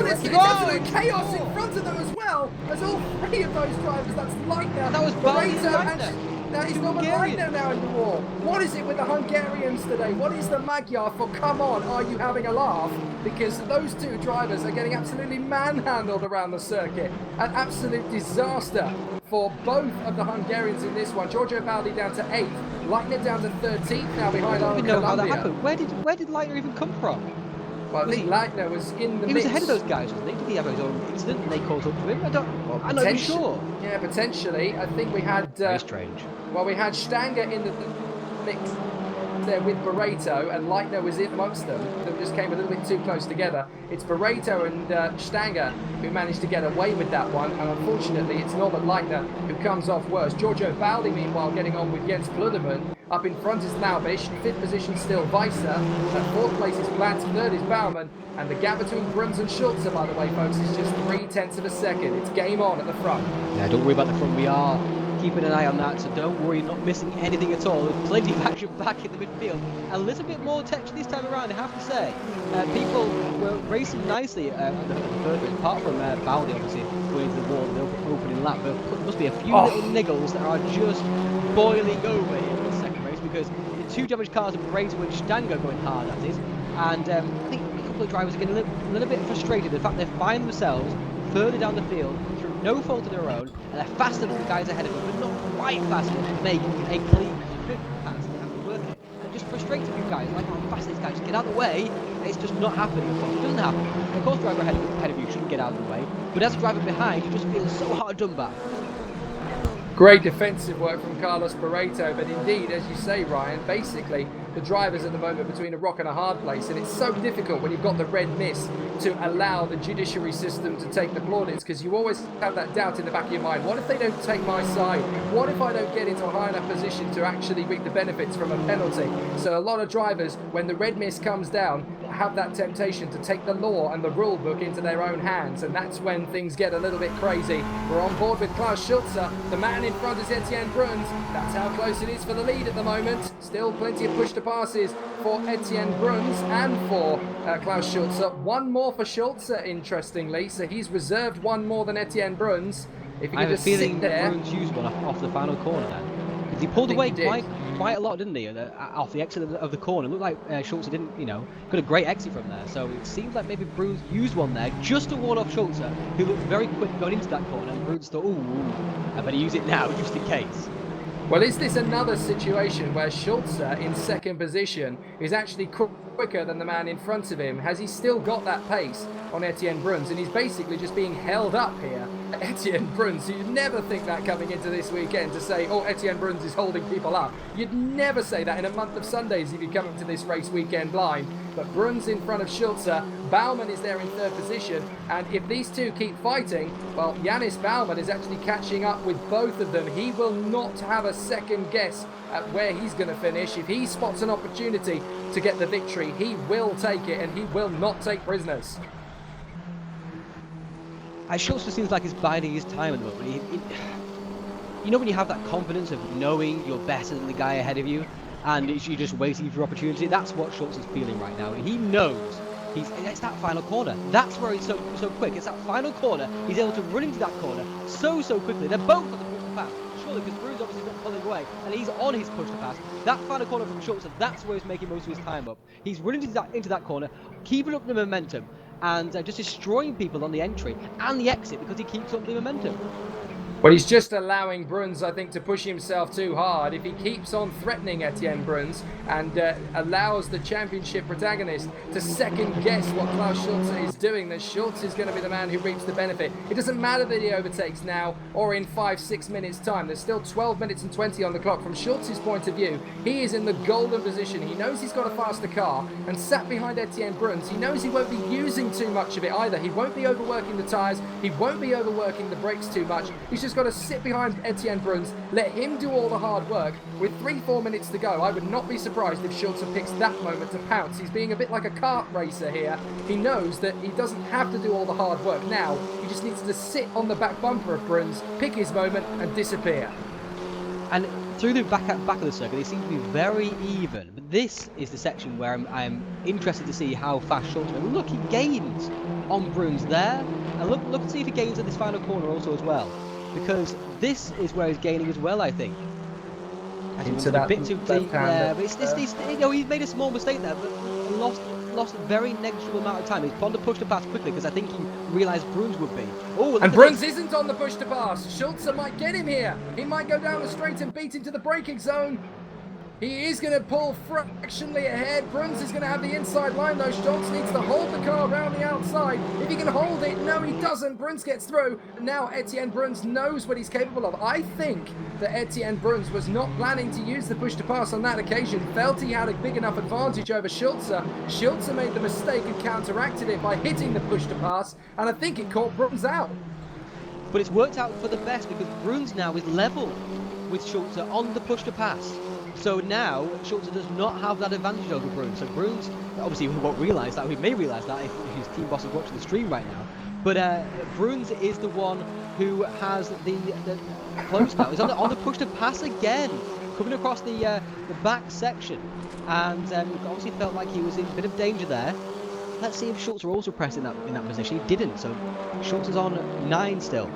It's absolute chaos in front of them as well, as all 3 of those drivers, that's Leitner, that was Baldi and Now he's Norman Leitner now in the wall. What is it with the Hungarians today? What is the Magyar for? Come on, are you having a laugh? Because those two drivers are getting absolutely manhandled around the circuit. An absolute disaster for both of the Hungarians in this one. Giorgio Baldi down to 8th, Leitner down to 13th now behind I don't Arnold even know how that Columbia. happened. Where did Leitner even come from? Well, I think Leitner was in the He mix. was ahead of those guys, wasn't he? Did he have his own incident and they caught up to him? I'm not even sure. Yeah, potentially. I think we had... Very strange. Well, we had Stanger in the mix there with Barreto, and Leitner was in amongst them. They just came a little bit too close together. It's Barreto and Stanger who managed to get away with that one, and unfortunately it's Norbert Leitner who comes off worse. Giorgio Baldi, meanwhile, getting on with Jens Pluderman. Up in front is Laubisch, 5th position still Weiser, at 4th place is Platz, 3rd is Baumann, and the gap between Bruns and Schulze, by the way, folks, is just 0.3 of a second. It's game on at the front. Yeah, don't worry about the front. We are keeping an eye on that, so don't worry, not missing anything at all. There's plenty of action back in the midfield. A little bit more tension this time around, I have to say. People were racing nicely on the third race, apart from Baldi, obviously, going into the wall in the opening lap. But there must be a few little niggles that are just boiling over here in the second race, because the two damaged cars of Barreto and Stanger going hard at it. And I think a couple of drivers are getting a little bit frustrated. The fact they find themselves further down the field through no fault of their own, and they're faster than the guys ahead of them, but not quite fast enough to make a clean pass. They have to work it. And just frustrating you guys, like how fast these guys just get out of the way, and it's just not happening. Of course, it doesn't happen. Of course, the driver ahead of you shouldn't get out of the way, but as a driver behind, you just feel so hard done back. Great defensive work from Carlos Barreto, but indeed, as you say, Ryan, basically the drivers at the moment between a rock and a hard place, and it's so difficult when you've got the red mist to allow the judiciary system to take the plaudits, because you always have that doubt in the back of your mind. What if they don't take my side? What if I don't get into a high enough position to actually reap the benefits from a penalty? So a lot of drivers, when the red mist comes down, have that temptation to take the law and the rule book into their own hands, and that's when things get a little bit crazy. We're on board with Klaus Schulze. The man in front is Etienne Bruns. That's how close it is for the lead at the moment. Still plenty of push to passes for Etienne Bruns and for Klaus Schulze. One more for Schulze, interestingly, so he's reserved one more than Etienne Bruns. If you I have a just feeling sit that there, Bruns used one off the final corner then. Because he pulled away quite a lot, didn't he, off the exit of the corner. It looked like Schulze didn't, got a great exit from there. So it seems like maybe Bruns used one there just to ward off Schulze, who looked very quick going into that corner. And Bruns thought, ooh, I better use it now just in case. well, is this another situation where Schulze in second position is actually quicker than the man in front of him? Has he still got that pace on Etienne Bruns? And he's basically just being held up here. Etienne Bruns, you'd never think that coming into this weekend to say, oh, Etienne Bruns is holding people up. You'd never say that in a month of Sundays if you come into this race weekend blind. But Bruns in front of Schulze, Baumann is there in third position, and if these two keep fighting, well, Yannis Baumann is actually catching up with both of them. He will not have a second guess at where he's going to finish. If he spots an opportunity to get the victory, he will take it, and he will not take prisoners. Schulze seems like he's biding his time at the moment. You know when you have that confidence of knowing you're better than the guy ahead of you, and you're just waiting for your opportunity? That's what Schulze is feeling right now. He knows it's that final corner. That's where he's so quick. It's that final corner. He's able to run into that corner so quickly. They're both on the push to pass. Surely, because Bruns obviously not pulling away, and he's on his push to pass. That final corner from Schulze, that's where he's making most of his time up. He's running into that corner, keeping up the momentum, and just destroying people on the entry and the exit because he keeps up the momentum. Well, he's just allowing Bruns, I think, to push himself too hard. If he keeps on threatening Etienne Bruns and allows the championship protagonist to second guess what Klaus Schulze is doing, then Schulze is going to be the man who reaps the benefit. It doesn't matter that he overtakes now or in 5-6 minutes time. There's still 12 minutes and 20 on the clock. From Schulze's point of view, he is in the golden position. He knows he's got a faster car, and sat behind Etienne Bruns, he knows he won't be using too much of it either. He won't be overworking the tyres. He won't be overworking the brakes too much. He's just got to sit behind Etienne Bruns, let him do all the hard work. With 3-4 minutes to go, I would not be surprised if Schulze picks that moment to pounce. He's being a bit like a kart racer here. He knows that he doesn't have to do all the hard work now. He just needs to sit on the back bumper of Bruns, pick his moment and disappear. And through the back of the circuit, they seem to be very even. But this is the section where I'm interested to see how fast Schulze goes. Look, he gains on Bruns there. And look and see if he gains at this final corner also as well. Because this is where he's gaining as well, I think. into that a bit too deep left hand. there. But it's, you know, he's made a small mistake there, but lost a very negligible amount of time. He's on the push to pass quickly because I think he realised Bruns would be. Oh, and Bruns isn't on the push to pass. Schulze might get him here. He might go down the straight and beat him to the braking zone. He is going to pull fractionally ahead. Bruns is going to have the inside line though. Schulze needs to hold the car around the outside. If he can hold it, no he doesn't. Bruns gets through. And now Etienne Bruns knows what he's capable of. I think that Etienne Bruns was not planning to use the push to pass on that occasion. Felt he had a big enough advantage over Schulze. Schulze made the mistake and counteracted it by hitting the push to pass. And I think it caught Bruns out. But it's worked out for the best because Bruns now is level with Schulze on the push to pass. So now Schulze does not have that advantage over Bruns. So Bruns, obviously he won't realise that. He may realise that if his team boss is watching the stream right now. But Bruns is the one who has the close now. He's on the push to pass again, coming across the back section, and obviously felt like he was in a bit of danger there. Let's see if Schulze also pressed in that position. He didn't. So Schulze is on 9 still,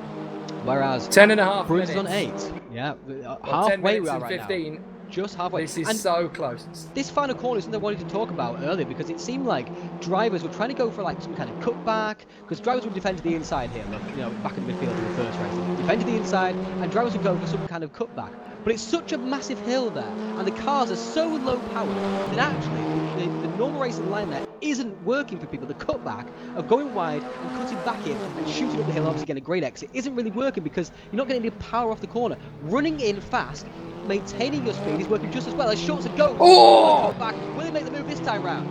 whereas 10.5 Bruns is minutes. on 8. Yeah, Well, halfway 10 minutes we are and right 15. now. Just halfway. This is And so close. this final corner is something I wanted to talk about earlier because it seemed like drivers were trying to go for like some kind of cutback because drivers would defend to the inside here. Look, you know, back in the midfield in the first race, defend to the inside, and drivers would go for some kind of cutback. But it's such a massive hill there, and the cars are so low powered that actually the normal racing line there isn't working for people. The cutback of going wide and cutting back in and shooting up the hill, obviously getting a great exit, isn't really working because you're not getting any power off the corner. Running in fast, maintaining your speed is working just as well as Schulze goes. Oh! Back. Will he make the move this time round?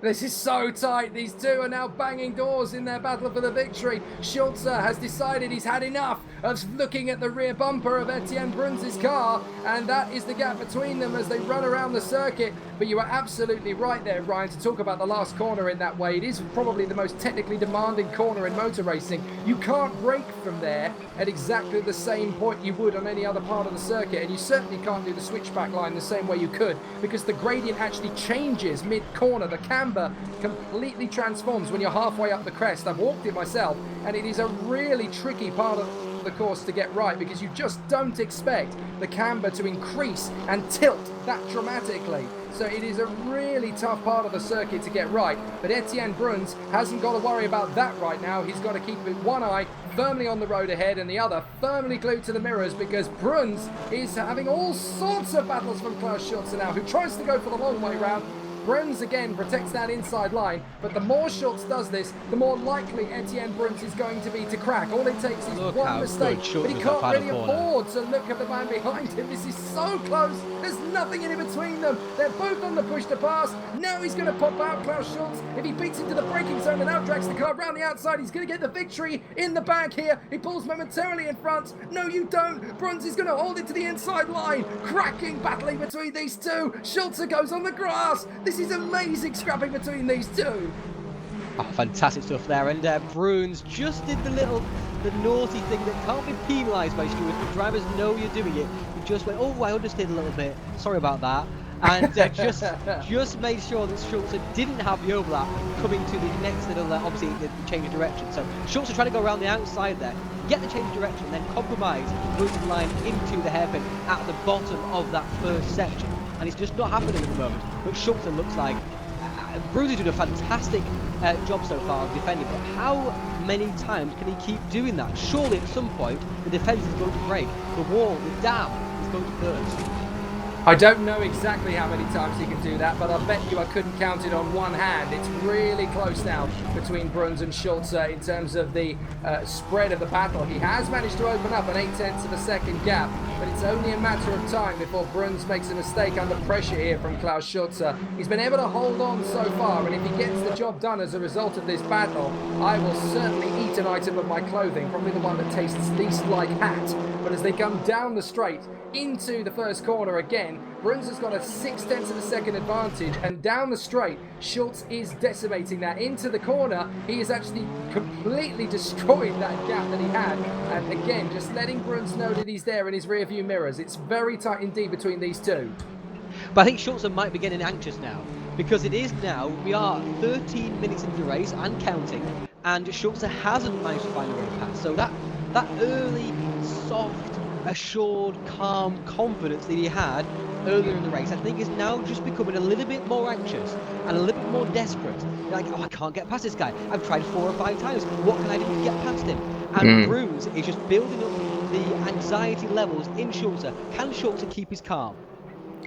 This is so tight. These two are now banging doors in their battle for the victory. Schulze has decided he's had enough of looking at the rear bumper of Etienne Bruns' car, and that is the gap between them as they run around the circuit. But you are absolutely right there, Ryan, to talk about the last corner in that way. It is probably the most technically demanding corner in motor racing. You can't brake from there at exactly the same point you would on any other part of the circuit, and you certainly can't do the switchback line the same way you could because the gradient actually changes mid-corner. The camber completely transforms when you're halfway up the crest. I've walked it myself, and it is a really tricky part of the course to get right because you just don't expect the camber to increase and tilt that dramatically. So it is a really tough part of the circuit to get right. But Etienne Bruns hasn't got to worry about that right now. He's got to keep one eye firmly on the road ahead and the other firmly glued to the mirrors because Bruns is having all sorts of battles from Klaus Schulze now, who tries to go for the long way round. Bruns again protects that inside line, but the more Schulze does this, the more likely Etienne Bruns is going to be to crack. All it takes is one mistake, but he can't really afford to look at the man behind him. This is so close. There's nothing in between them. They're both on the push to pass. Now he's going to pop out, Klaus Schulze. If he beats into the braking zone and outdrags the car around the outside, he's going to get the victory in the back here. He pulls momentarily in front. No, you don't. Bruns is going to hold it to the inside line. Cracking battling between these two. Schulze goes on the grass. This is amazing scrapping between these two. Oh, fantastic stuff there, and Bruns just did the naughty thing that can't be penalised by stewards, but drivers know you're doing it. He just went, oh, I understood a little bit, sorry about that, and just made sure that Schulze didn't have the overlap coming to the next little, obviously, the change of direction. So Schulze trying to go around the outside there, get the change of direction, then compromise Bruns' line into the hairpin at the bottom of that first section. And it's just not happening at the moment. But Schulze looks like Bruns is doing a fantastic job so far of defending, but how many times can he keep doing that? Surely at some point the defence is going to break, the wall, the dam is going to burst. I don't know exactly how many times he can do that, but I bet you I couldn't count it on one hand. It's really close now between Bruns and Schulze in terms of the spread of the battle. He has managed to open up an 0.8 of a second gap, but it's only a matter of time before Bruns makes a mistake under pressure here from Klaus Schulze. He's been able to hold on so far, and if he gets the job done as a result of this battle, I will certainly eat an item of my clothing, probably the one that tastes least like hat. But as they come down the straight into the first corner again, Bruns has got a 0.6 of a second advantage, and down the straight, Schulze is decimating that. Into the corner, he has actually completely destroyed that gap that he had, and again, just letting Bruns know that he's there in his rear view mirrors. It's very tight indeed between these two. But I think Schulze might be getting anxious now, because it is now, we are 13 minutes into the race and counting, and Schulze hasn't managed to find a way past. So that early, soft assured, calm confidence that he had earlier in the race, I think is now just becoming a little bit more anxious and a little bit more desperate. Like, oh, I can't get past this guy. I've tried 4 or 5 times. What can I do to get past him? And Bruns is just building up the anxiety levels in Schulze. Can Schulze keep his calm?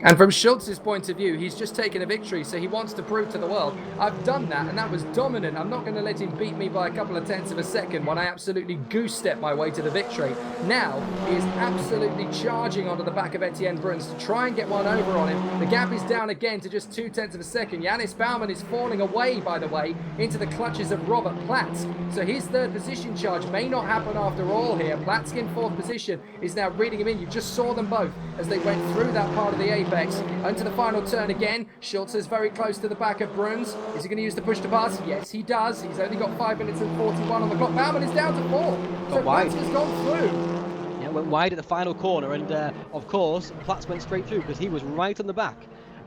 And from Schulze's point of view, he's just taken a victory, so he wants to prove to the world, I've done that, and that was dominant. I'm not going to let him beat me by a couple of tenths of a second when I absolutely goose-step my way to the victory. Now, he is absolutely charging onto the back of Etienne Bruns to try and get one over on him. The gap is down again to just 2 tenths of a second. Yannis Baumann is falling away, by the way, into the clutches of Robert Platz. So his 3rd position charge may not happen after all here. Platz in 4th position is now reading him in. You just saw them both as they went through that part of the apex. Into the final turn again. Schulze is very close to the back of Bruns. Is he going to use the push to pass? Yes, he does. He's only got 5 minutes and 41 on the clock. Baumann is down to 4. So Platz has gone through. Yeah, went wide at the final corner, and of course, Platz went straight through because he was right on the back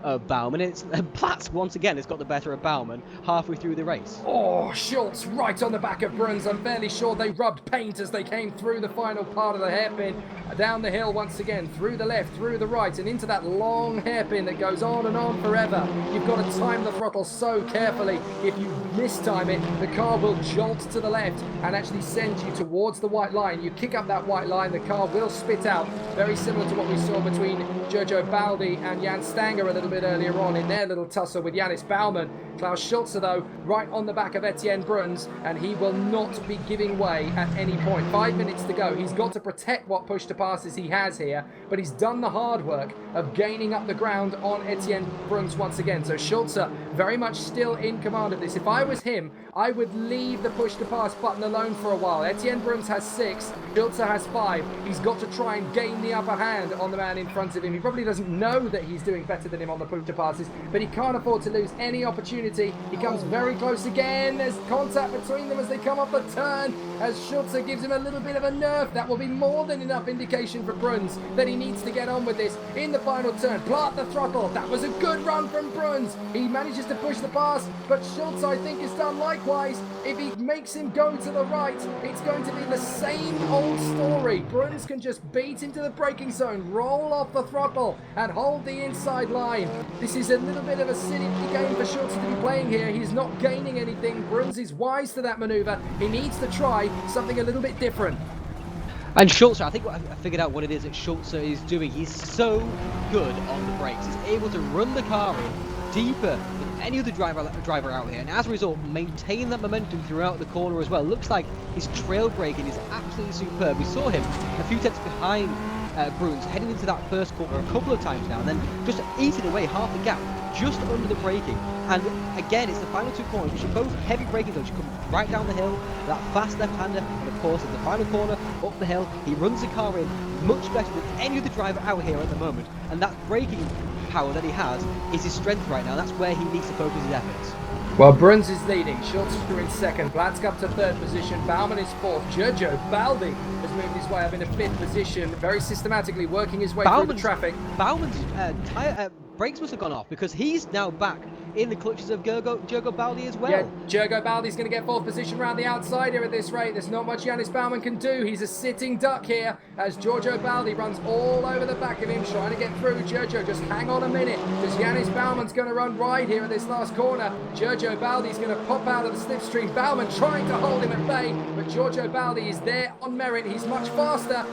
of Baumann. It's Platz once again has got the better of Baumann halfway through the race. Oh, Schulze right on the back of Bruns. I'm fairly sure they rubbed paint as they came through the final part of the hairpin. Down the hill once again, through the left, through the right, and into that long hairpin that goes on and on forever. You've got to time the throttle so carefully. If you mistime it, the car will jolt to the left and actually send you towards the white line. You kick up that white line, the car will spit out. Very similar to what we saw between Giorgio Baldi and Jan Stanger a little bit earlier on in their little tussle with Yannis Baumann. Klaus Schulze, though, right on the back of Etienne Bruns, and he will not be giving way at any point. 5 minutes to go. He's got to protect what push to passes he has here, but he's done the hard work of gaining up the ground on Etienne Bruns once again. So Schulze very much still in command of this. If I was him, I would leave the push to pass button alone for a while. Etienne Bruns has 6, Schulze has 5. He's got to try and gain the upper hand on the man in front of him. He probably doesn't know that he's doing better than him on the push to passes, but he can't afford to lose any opportunity. He comes very close again. There's contact between them as they come up the turn, as Schulze gives him a little bit of a nerf. That will be more than enough indication for Bruns that he needs to get on with this in the final turn. Plant the throttle. That was a good run from Bruns. He manages to push the pass, but Schulze, I think, has done likewise. If he makes him go to the right, it's going to be the same old story. Bruns can just beat into the braking zone, roll off the throttle, and hold the inside line. This is a little bit of a silly game for Schulze to be playing here. He's not gaining anything. Bruns is wise to that maneuver. He needs to try something a little bit different. And Schulze, I think I figured out what it is that Schulze is doing. He's so good on the brakes. He's able to run the car in deeper than any other driver out here, and as a result, maintain that momentum throughout the corner as well. Looks like his trail braking is absolutely superb. We saw him a few tenths behind Bruns heading into that first corner a couple of times now, and then just eating away half the gap just under the braking. And again, it's the final 2 corners, which are both heavy braking zones. You come right down the hill, that fast left-hander, and of course, at the final corner, up the hill, he runs the car in much better than any other driver out here at the moment. And that braking power that he has is his strength right now. That's where he needs to focus his efforts. Well, Bruns is leading, Schulze is in 2nd, Platz up to 3rd position, Baumann is 4th, Giorgio Baldi has moved his way up into 5th position, very systematically working his way through the traffic. Baumann's brakes must have gone off because he's now back in the clutches of Giorgio Baldi as well. Yeah, Giorgio Baldi's going to get 4th position around the outside here at this rate. There's not much Yannis Baumann can do. He's a sitting duck here as Giorgio Baldi runs all over the back of him, trying to get through. Giorgio, just hang on a minute, because Yannis Baumann's going to run wide here at this last corner. Giorgio Baldi's going to pop out of the slipstream. Baumann trying to hold him at bay, but Giorgio Baldi is there on merit. He's much faster.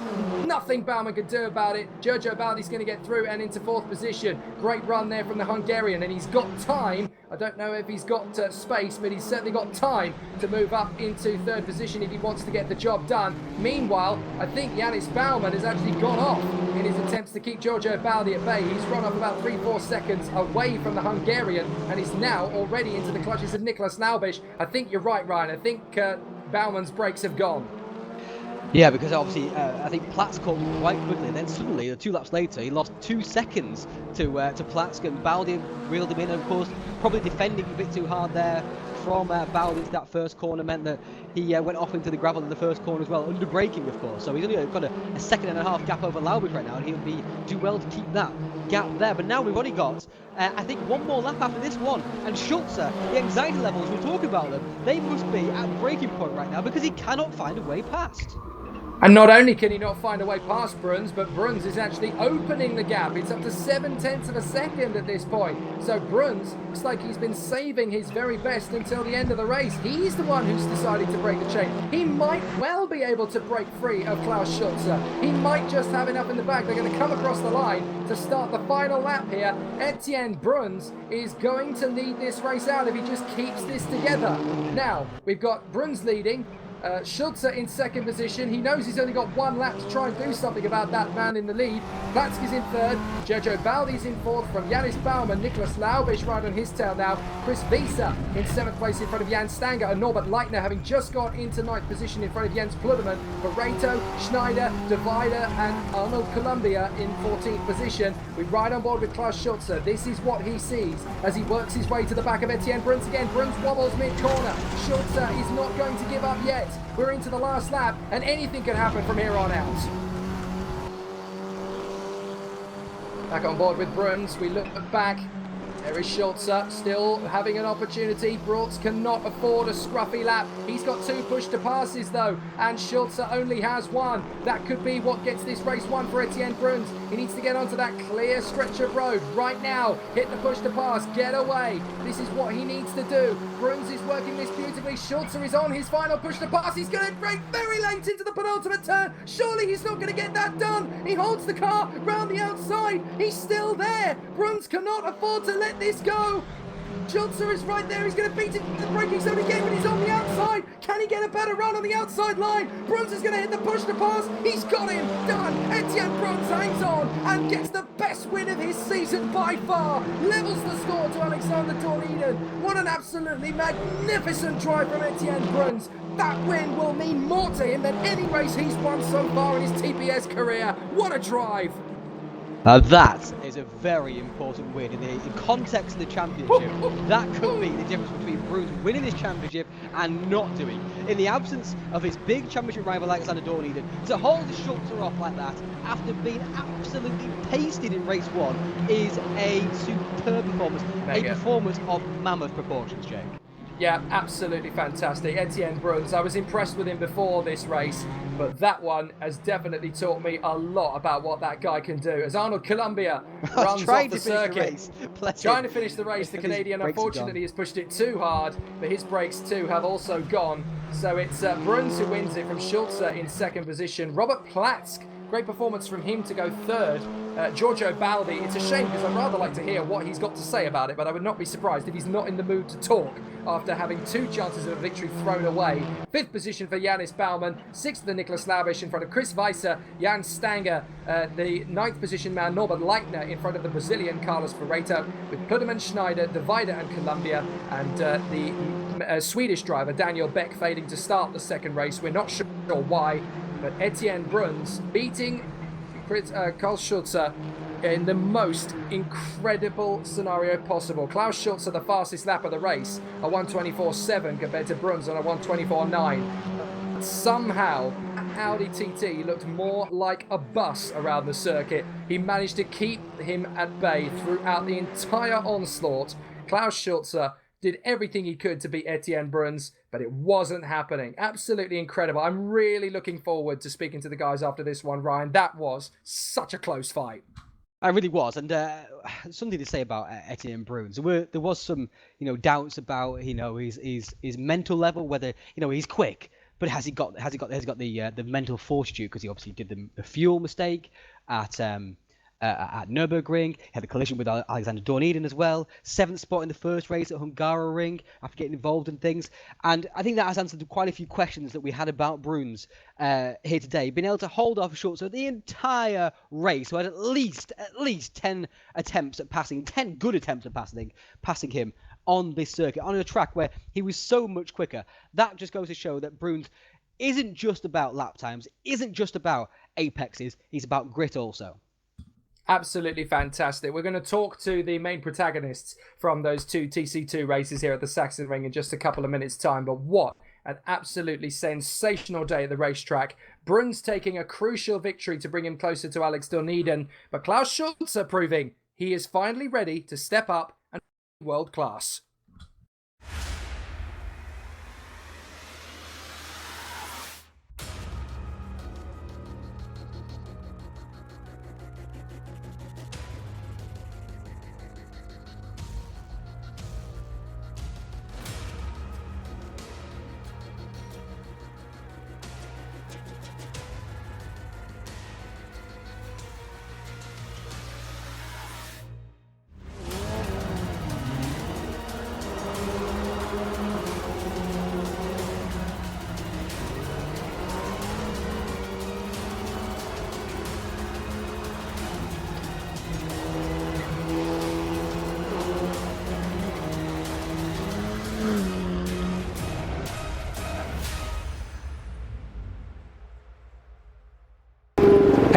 Nothing Baumann can do about it. Giorgio Baldi's going to get through and into 4th position. Great run there from the Hungarian, and he's got time. I don't know if he's got space, but he's certainly got time to move up into 3rd position if he wants to get the job done. Meanwhile, I think Yannis Baumann has actually gone off in his attempts to keep Giorgio Baldi at bay. He's run off about 3-4 seconds away from the Hungarian and is now already into the clutches of Nicolas Naubisch. I think you're right, Ryan. I think Baumann's brakes have gone. Yeah, because obviously I think Platz caught him quite quickly, and then suddenly, 2 laps later, he lost 2 seconds to Platz, and Baldi reeled him in, and of course, probably defending a bit too hard there from Baldi into that first corner meant that he went off into the gravel in the first corner as well, under braking, of course. So he's only got a 1.5 second gap over Laubisch right now, and he'll do well to keep that gap there. But now we've only got, I think, 1 more lap after this one, and Schulze, the anxiety levels, we're talking about them, they must be at breaking point right now because he cannot find a way past. And not only can he not find a way past Bruns, but Bruns is actually opening the gap. It's up to 0.7 of a second at this point. So Bruns looks like he's been saving his very best until the end of the race. He's the one who's decided to break the chain. He might well be able to break free of Klaus Schulze. He might just have enough in the bag. They're going to come across the line to start the final lap here. Etienne Bruns is going to lead this race out if he just keeps this together. Now, we've got Bruns leading. Schulze in second position. He knows he's only got one lap to try and do something about that man in the lead. Platsk is in third. Jojo Baldi's in fourth from Janis Baumann. Nicholas Laubisch right on his tail now. Chris Wieser in seventh place in front of Jan Stanger. And Norbert Leitner having just got into ninth position in front of Jens Pluderman. Pareto, Schneider, Divider and Arnold Columbia in 14th position. We ride on board with Klaus Schulze. This is what he sees as he works his way to the back of Etienne Bruns again. Bruns wobbles mid-corner. Schulze is not going to give up yet. We're into the last lap and anything can happen from here on out. Back on board with Bruns, we look back. There is Schulze still having an opportunity. Brorts cannot afford a scruffy lap. He's got two push-to-passes though, and Schulze only has one. That could be what gets this race won for Etienne Bruns. He needs to get onto that clear stretch of road right now. Hit the push-to-pass, get away. This is what he needs to do. Bruns is working this beautifully. Schulze is on his final push-to-pass. He's going to break very late into the penultimate turn. Surely he's not going to get that done. He holds the car round the outside. He's still there. Bruns cannot afford to let this go. Schulze is right there. He's going to beat it in the braking zone again, but he's on the outside. Can he get a better run on the outside line? Bruns is going to hit the push to pass. He's got him. Done. Etienne Bruns hangs on and gets the best win of his season by far. Levels the score to Alexander Dorniden. What an absolutely magnificent drive from Etienne Bruns. That win will mean more to him than any race he's won so far in his TPS career. What a drive. That is a very important win in the context of the championship. That could be the difference between Bruns winning this championship and not doing. In the absence of his big championship rival Alexander Dorniden, to hold the Schulze off like that after being absolutely pasted in race one is a superb performance. A performance of mammoth proportions, Jake. Yeah, absolutely fantastic. Etienne Bruns, I was impressed with him before this race, but that one has definitely taught me a lot about what that guy can do. As Arnold Columbia runs off the circuit, trying to finish the race, the Canadian unfortunately has pushed it too hard, but his brakes too have also gone. So it's Bruns who wins it from Schulze in second position. Robert Platsk, great performance from him to go third. Giorgio Baldi, it's a shame because I'd rather like to hear what he's got to say about it, but I would not be surprised if he's not in the mood to talk after having two chances of a victory thrown away. Fifth position for Janis Baumann, sixth for Nicholas Laubisch in front of Chris Wieser, Jan Stanger, the ninth position man Norbert Leitner in front of the Brazilian Carlos Pareto, with Pluderman, Schneider, Divider and Columbia, and the Swedish driver Daniel Beck failing to start the second race. We're not sure why, but Etienne Bruns beating Karl Schulze in the most incredible scenario possible. Klaus Schulze, the fastest lap of the race, a 1:24.7 compared to Bruns on a 1:24.9. Somehow, Audi TT looked more like a bus around the circuit. He managed to keep him at bay throughout the entire onslaught. Klaus Schulze did everything he could to beat Etienne Bruns, but it wasn't happening. Absolutely incredible. I'm really looking forward to speaking to the guys after this one, Ryan. That was such a close fight. I really was, and something to say about Etienne Bruns. There was some, doubts about, his mental level, whether, he's quick, but has he got the mental fortitude? Because he obviously did the fuel mistake at Nürburgring, had the collision with Alexander Dorniden as well. 7th spot in the first race at Hungaroring after getting involved in things. And I think that has answered quite a few questions that we had about Bruns here today. Being able to hold off Schulze the entire race, who had at least 10 attempts at passing, 10 good attempts at passing him on this circuit, on a track where he was so much quicker. That just goes to show that Bruns isn't just about lap times, isn't just about apexes, he's about grit also. Absolutely fantastic. We're going to talk to the main protagonists from those two TC2 races here at the Sachsenring in just a couple of minutes' time. But what an absolutely sensational day at the racetrack. Bruns taking a crucial victory to bring him closer to Alex Dorniden, but Klaus Schulze proving he is finally ready to step up and be world class.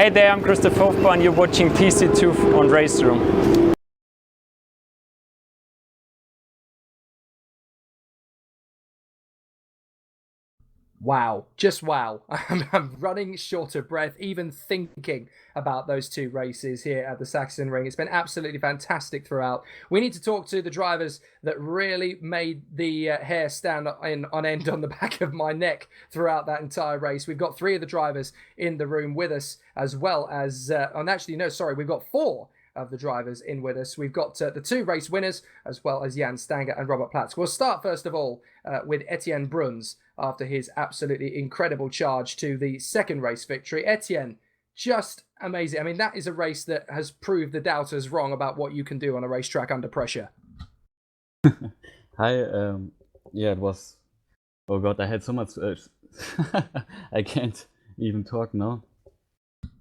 Hey there, I'm Christoph Hofbauer and you're watching TCTwo on RaceRoom. Wow, just wow. I'm running short of breath even thinking about those two races here at the Sachsenring. It's been absolutely fantastic throughout. We need to talk to the drivers that really made the hair stand on end on the back of my neck throughout that entire race. We've got 3 of the drivers in the room with us, as well as, we've got 4 of the drivers in with us. We've got the 2 race winners, as well as Jan Stanger and Robert Platz. We'll start first of all with Etienne Bruns after his absolutely incredible charge to the second race victory. Etienne, just amazing. I mean, that is a race that has proved the doubters wrong about what you can do on a racetrack under pressure. Hi, yeah, it was. Oh God, I had so much. I can't even talk now.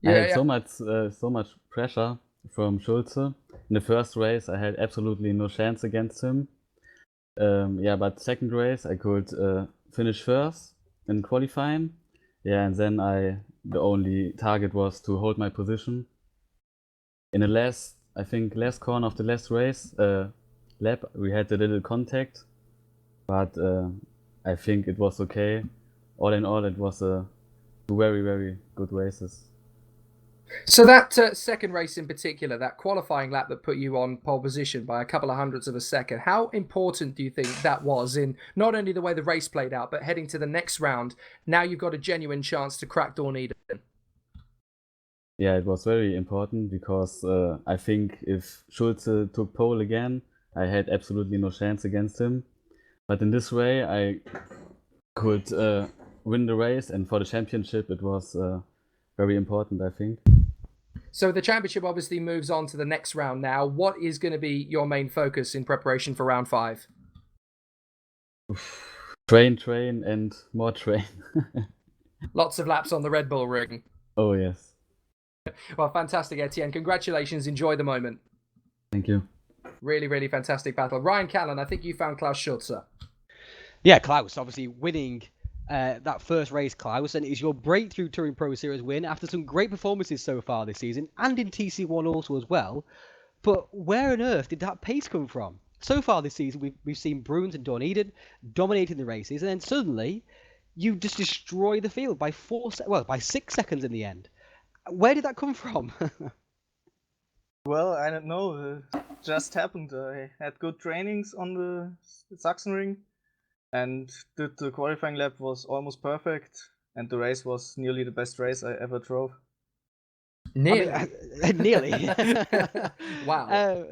I had so much pressure from Schulze. In the first race, I had absolutely no chance against him. But second race, I could finish first in qualifying. Yeah, and then the only target was to hold my position. In the last corner of the last race lap, we had a little contact, but I think it was okay. All in all, it was 2 very, very good races. So that second race in particular, that qualifying lap that put you on pole position by a couple of hundredths of a second, how important do you think that was in not only the way the race played out, but heading to the next round? Now you've got a genuine chance to crack Dawn Eden. Yeah, it was very important because I think if Schulze took pole again, I had absolutely no chance against him. But in this way, I could win the race, and for the championship, it was very important, I think. So the championship obviously moves on to the next round now. What is going to be your main focus in preparation for round 5? Train, and more train. Lots of laps on the Red Bull ring. Oh, yes. Well, fantastic, Etienne. Congratulations. Enjoy the moment. Thank you. Really, really fantastic battle. Ryan Callan, I think you found Klaus Schulze. Yeah, Klaus, obviously winning that first race, Klaus, and it is your breakthrough Touring Pro Series win after some great performances so far this season, and in TC1 also as well. But where on earth did that pace come from? So far this season, we've seen Bruns and Dawn Eden dominating the races, and then suddenly you just destroy the field by 6 seconds in the end. Where did that come from? Well, I don't know. It just happened. I had good trainings on the Sachsenring, and the qualifying lap was almost perfect, and the race was nearly the best race I ever drove. Nearly. Nearly. Wow.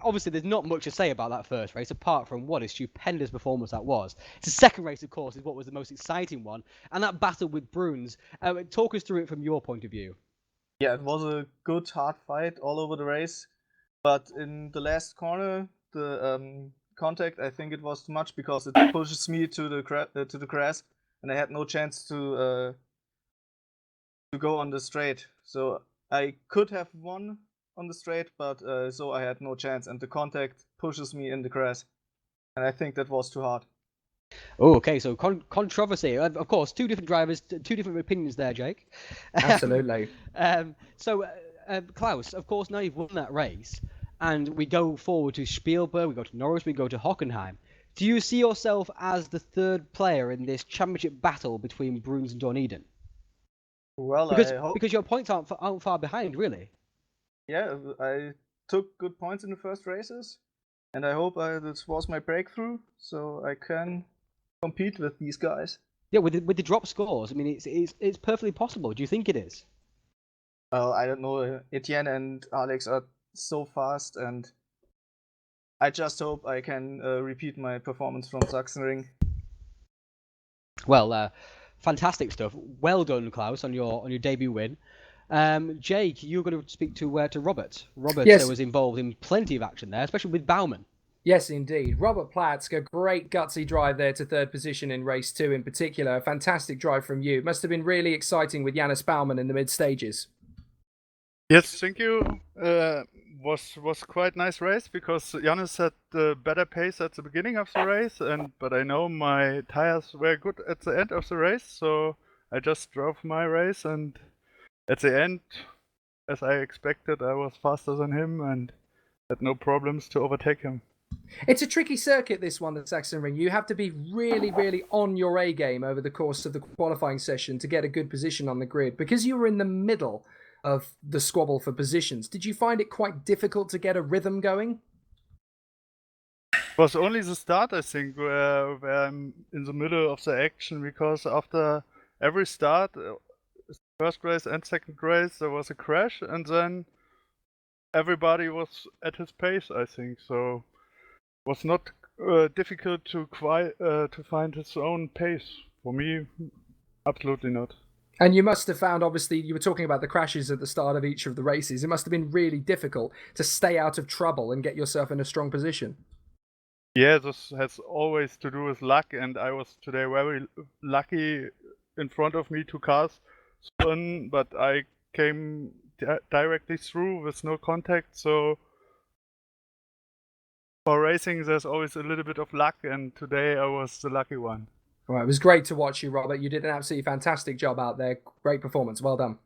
Obviously, there's not much to say about that first race, apart from what a stupendous performance that was. The second race, of course, is what was the most exciting one, and that battle with Bruns. Talk us through it from your point of view. Yeah, it was a good, hard fight all over the race, but in the last corner, the contact, I think it was too much because it pushes me to the grass, and I had no chance to go on the straight. So I could have won on the straight, but so I had no chance, and the contact pushes me in the grass, and I think that was too hard. Oh, okay. So controversy. Of course, 2 different drivers, 2 different opinions there, Jake. Absolutely. Klaus, of course, now you've won that race, and we go forward to Spielberg, we go to Norris, we go to Hockenheim. Do you see yourself as the 3rd player in this championship battle between Bruns and Dawn Eden? Well, because your points aren't far behind, really. Yeah, I took good points in the first races, and I hope this was my breakthrough, so I can compete with these guys. Yeah, with the drop scores, I mean, it's perfectly possible. Do you think it is? Well, I don't know. Etienne and Alex are so fast, and I just hope I can repeat my performance from Sachsenring. Well, fantastic stuff. Well done, Klaus, on your debut win. Jake, you're going to speak to Robert. Robert Yes. Was involved in plenty of action there, especially with Baumann. Yes, indeed. Robert Platz, a great gutsy drive there to 3rd position in race 2 in particular. A fantastic drive from you. Must have been really exciting with Janus Baumann in the mid stages. Yes, thank you. Was quite nice race because Janus had the better pace at the beginning of the race, but I know my tires were good at the end of the race, so I just drove my race, and at the end as I expected. I was faster than him and had no problems to overtake him. It's a tricky circuit, this one, the Sachsenring. You have to be really, really on your A game over the course of the qualifying session to get a good position on the grid. Because you were in the middle of the squabble for positions, did you find it quite difficult to get a rhythm going? It was only the start, I think, where I'm in the middle of the action, because after every start, first race and second race, there was a crash, and then everybody was at his pace, I think. So it was not difficult to find his own pace. For me, absolutely not. And you must have found, obviously, you were talking about the crashes at the start of each of the races. It must have been really difficult to stay out of trouble and get yourself in a strong position. Yeah, this has always to do with luck, and I was today very lucky. In front of me, 2 cars spun, but I came directly through with no contact. So for racing, there's always a little bit of luck, and today I was the lucky one. Well, it was great to watch you, Robert. You did an absolutely fantastic job out there. Great performance. Well done.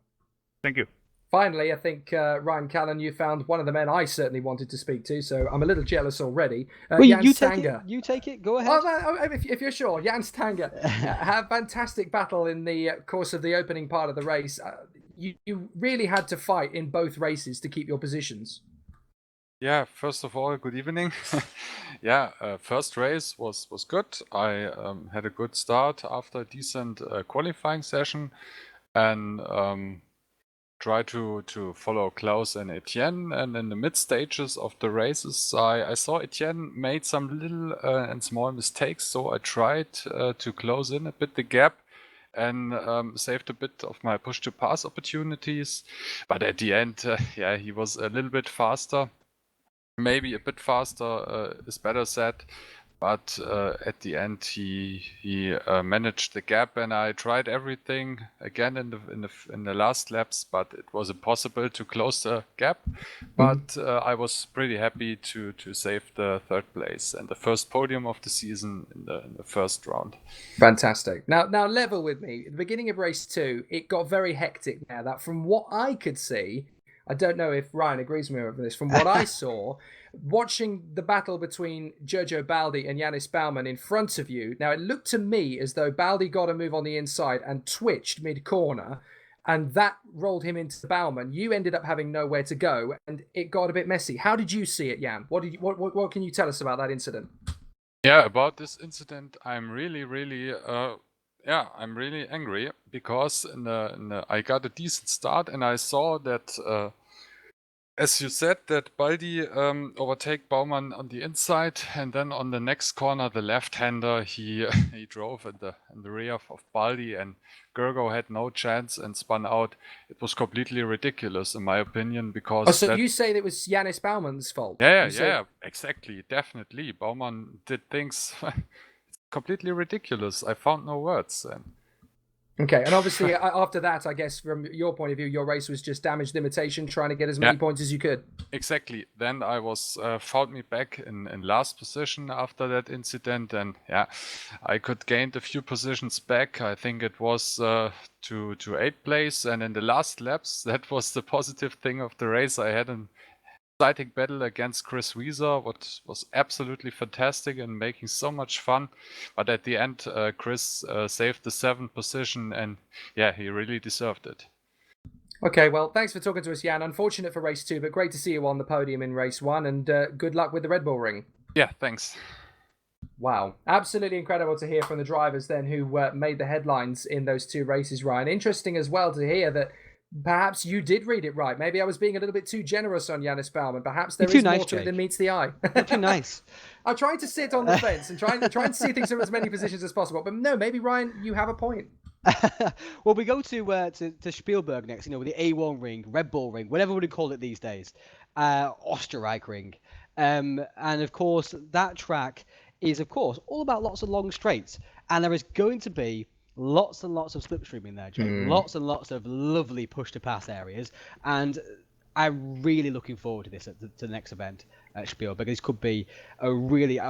Thank you. Finally, I think, Ryan Callan, you found one of the men I certainly wanted to speak to, so I'm a little jealous already. Well, Jan you Stanger. take it. Go ahead. If you're sure. Jan Stanger had a fantastic battle in the course of the opening part of the race. You really had to fight in both races to keep your positions. Yeah, first of all, good evening. Yeah, first race was good. I had a good start after a decent qualifying session, and try to follow Klaus and Etienne. And in the mid stages of the races, I saw Etienne made some little and small mistakes, so I tried to close in a bit the gap and saved a bit of my push to pass opportunities. But at the end, yeah, he was a little bit faster. Maybe a bit faster is better said, but at the end he managed the gap, and I tried everything again in the last laps, but it was impossible to close the gap. But I was pretty happy to save the 3rd place and the first podium of the season in the first round. Fantastic. Now level with me. At the beginning of race 2, it got very hectic. Now that, from what I could see, I don't know if Ryan agrees with me over this. From what I saw, watching the battle between Giorgio Baldi and Yannis Baumann in front of you, now it looked to me as though Baldi got a move on the inside and twitched mid-corner, and that rolled him into Baumann. You ended up having nowhere to go, and it got a bit messy. How did you see it, Jan? What can you tell us about that incident? Yeah, about this incident, I'm really I'm really angry, because I got a decent start, and I saw that, as you said, that Baldi overtake Baumann on the inside, and then on the next corner, the left-hander, he drove in the rear of Baldi, and Gergo had no chance and spun out. It was completely ridiculous, in my opinion, because... Oh, so you say that it was Yannis Baumann's fault? Yeah, exactly, definitely. Baumann did things... completely ridiculous. I found no words. Okay, and obviously after that, I guess from your point of view, your race was just damage limitation, trying to get as many points as you could. Exactly. Then I was found me back in last position after that incident, and yeah, I could gain a few positions back. I think it was to 8th place, and in the last laps, that was the positive thing of the race. I had an exciting battle against Chris Wieser, what was absolutely fantastic and making so much fun. But at the end, Chris saved the 7th position, and yeah, he really deserved it. Okay, well, thanks for talking to us, Jan. Unfortunate for race 2, but great to see you on the podium in race 1, and good luck with the Red Bull Ring. Yeah, thanks. Wow, absolutely incredible to hear from the drivers then who made the headlines in those 2 races, Ryan. Interesting as well to hear that perhaps you did read it right. Maybe I was being a little bit too generous on Yannis Baumann. Perhaps there is more to it than meets the eye. You're too nice. I'm trying to sit on the fence and trying to see things from as many positions as possible. But no, maybe, Ryan, you have a point. Well, we go to Spielberg next, with the A1 ring, Red Bull ring, whatever we call it these days, Österreich ring. And of course, that track is, of course, all about lots of long straights. And there is going to be lots and lots of slipstreaming there, Jake. Lots and lots of lovely push-to-pass areas. And I'm really looking forward to this, to the next event at Spielberg. This could be a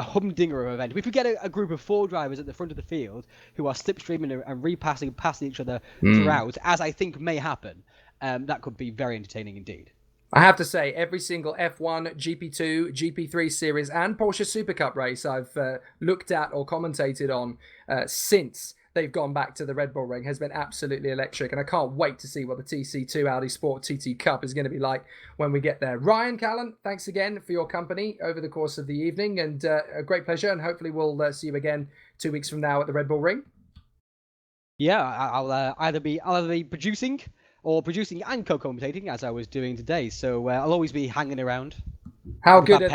humdinger of event. If we get a group of 4 drivers at the front of the field who are slipstreaming and passing each other throughout, as I think may happen, that could be very entertaining indeed. I have to say, every single F1, GP2, GP3 series, and Porsche Super Cup race I've looked at or commentated on since they've gone back to the Red Bull Ring has been absolutely electric. And I can't wait to see what the TC2 Audi Sport TT Cup is going to be like when we get there. Ryan Callan, thanks again for your company over the course of the evening, and a great pleasure. And hopefully we'll see you again 2 weeks from now at the Red Bull Ring. Yeah, I'll either be producing and co-commentating as I was doing today. So I'll always be hanging around. How good are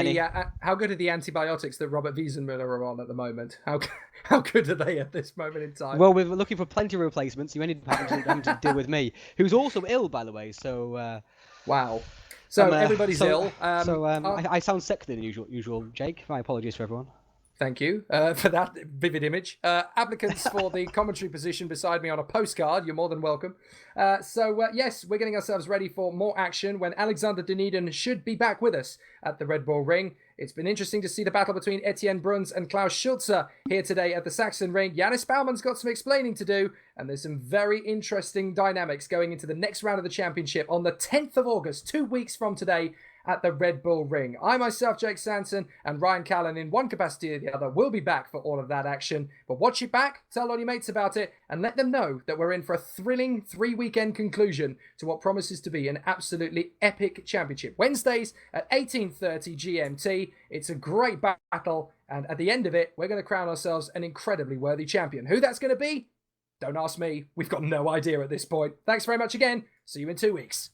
the antibiotics that Robert Wiesenmüller are on at the moment? How good are they at this moment in time? Well, we're looking for plenty of replacements. You ended up having to deal with me, who's also ill, by the way. So wow. So everybody's ill. I sound sicker than usual, Jake. My apologies for everyone. Thank you for that vivid image. Applicants for the commentary position beside me on a postcard, you're more than welcome. Yes, we're getting ourselves ready for more action when Alexander Dunedin should be back with us at the Red Bull Ring. It's been interesting to see the battle between Etienne Bruns and Klaus Schulze here today at the Sachsenring. Yannis Bauman's got some explaining to do, and there's some very interesting dynamics going into the next round of the championship on the 10th of August, 2 weeks from today, at the Red Bull Ring. I myself, Jake Sanson, and Ryan Callan, in one capacity or the other, will be back for all of that action. But watch it back, tell all your mates about it, and let them know that we're in for a thrilling 3-weekend conclusion to what promises to be an absolutely epic championship. Wednesdays at 18:30 GMT. It's a great battle, and at the end of it, we're going to crown ourselves an incredibly worthy champion. Who that's going to be? Don't ask me. We've got no idea at this point. Thanks very much again. See you in 2 weeks.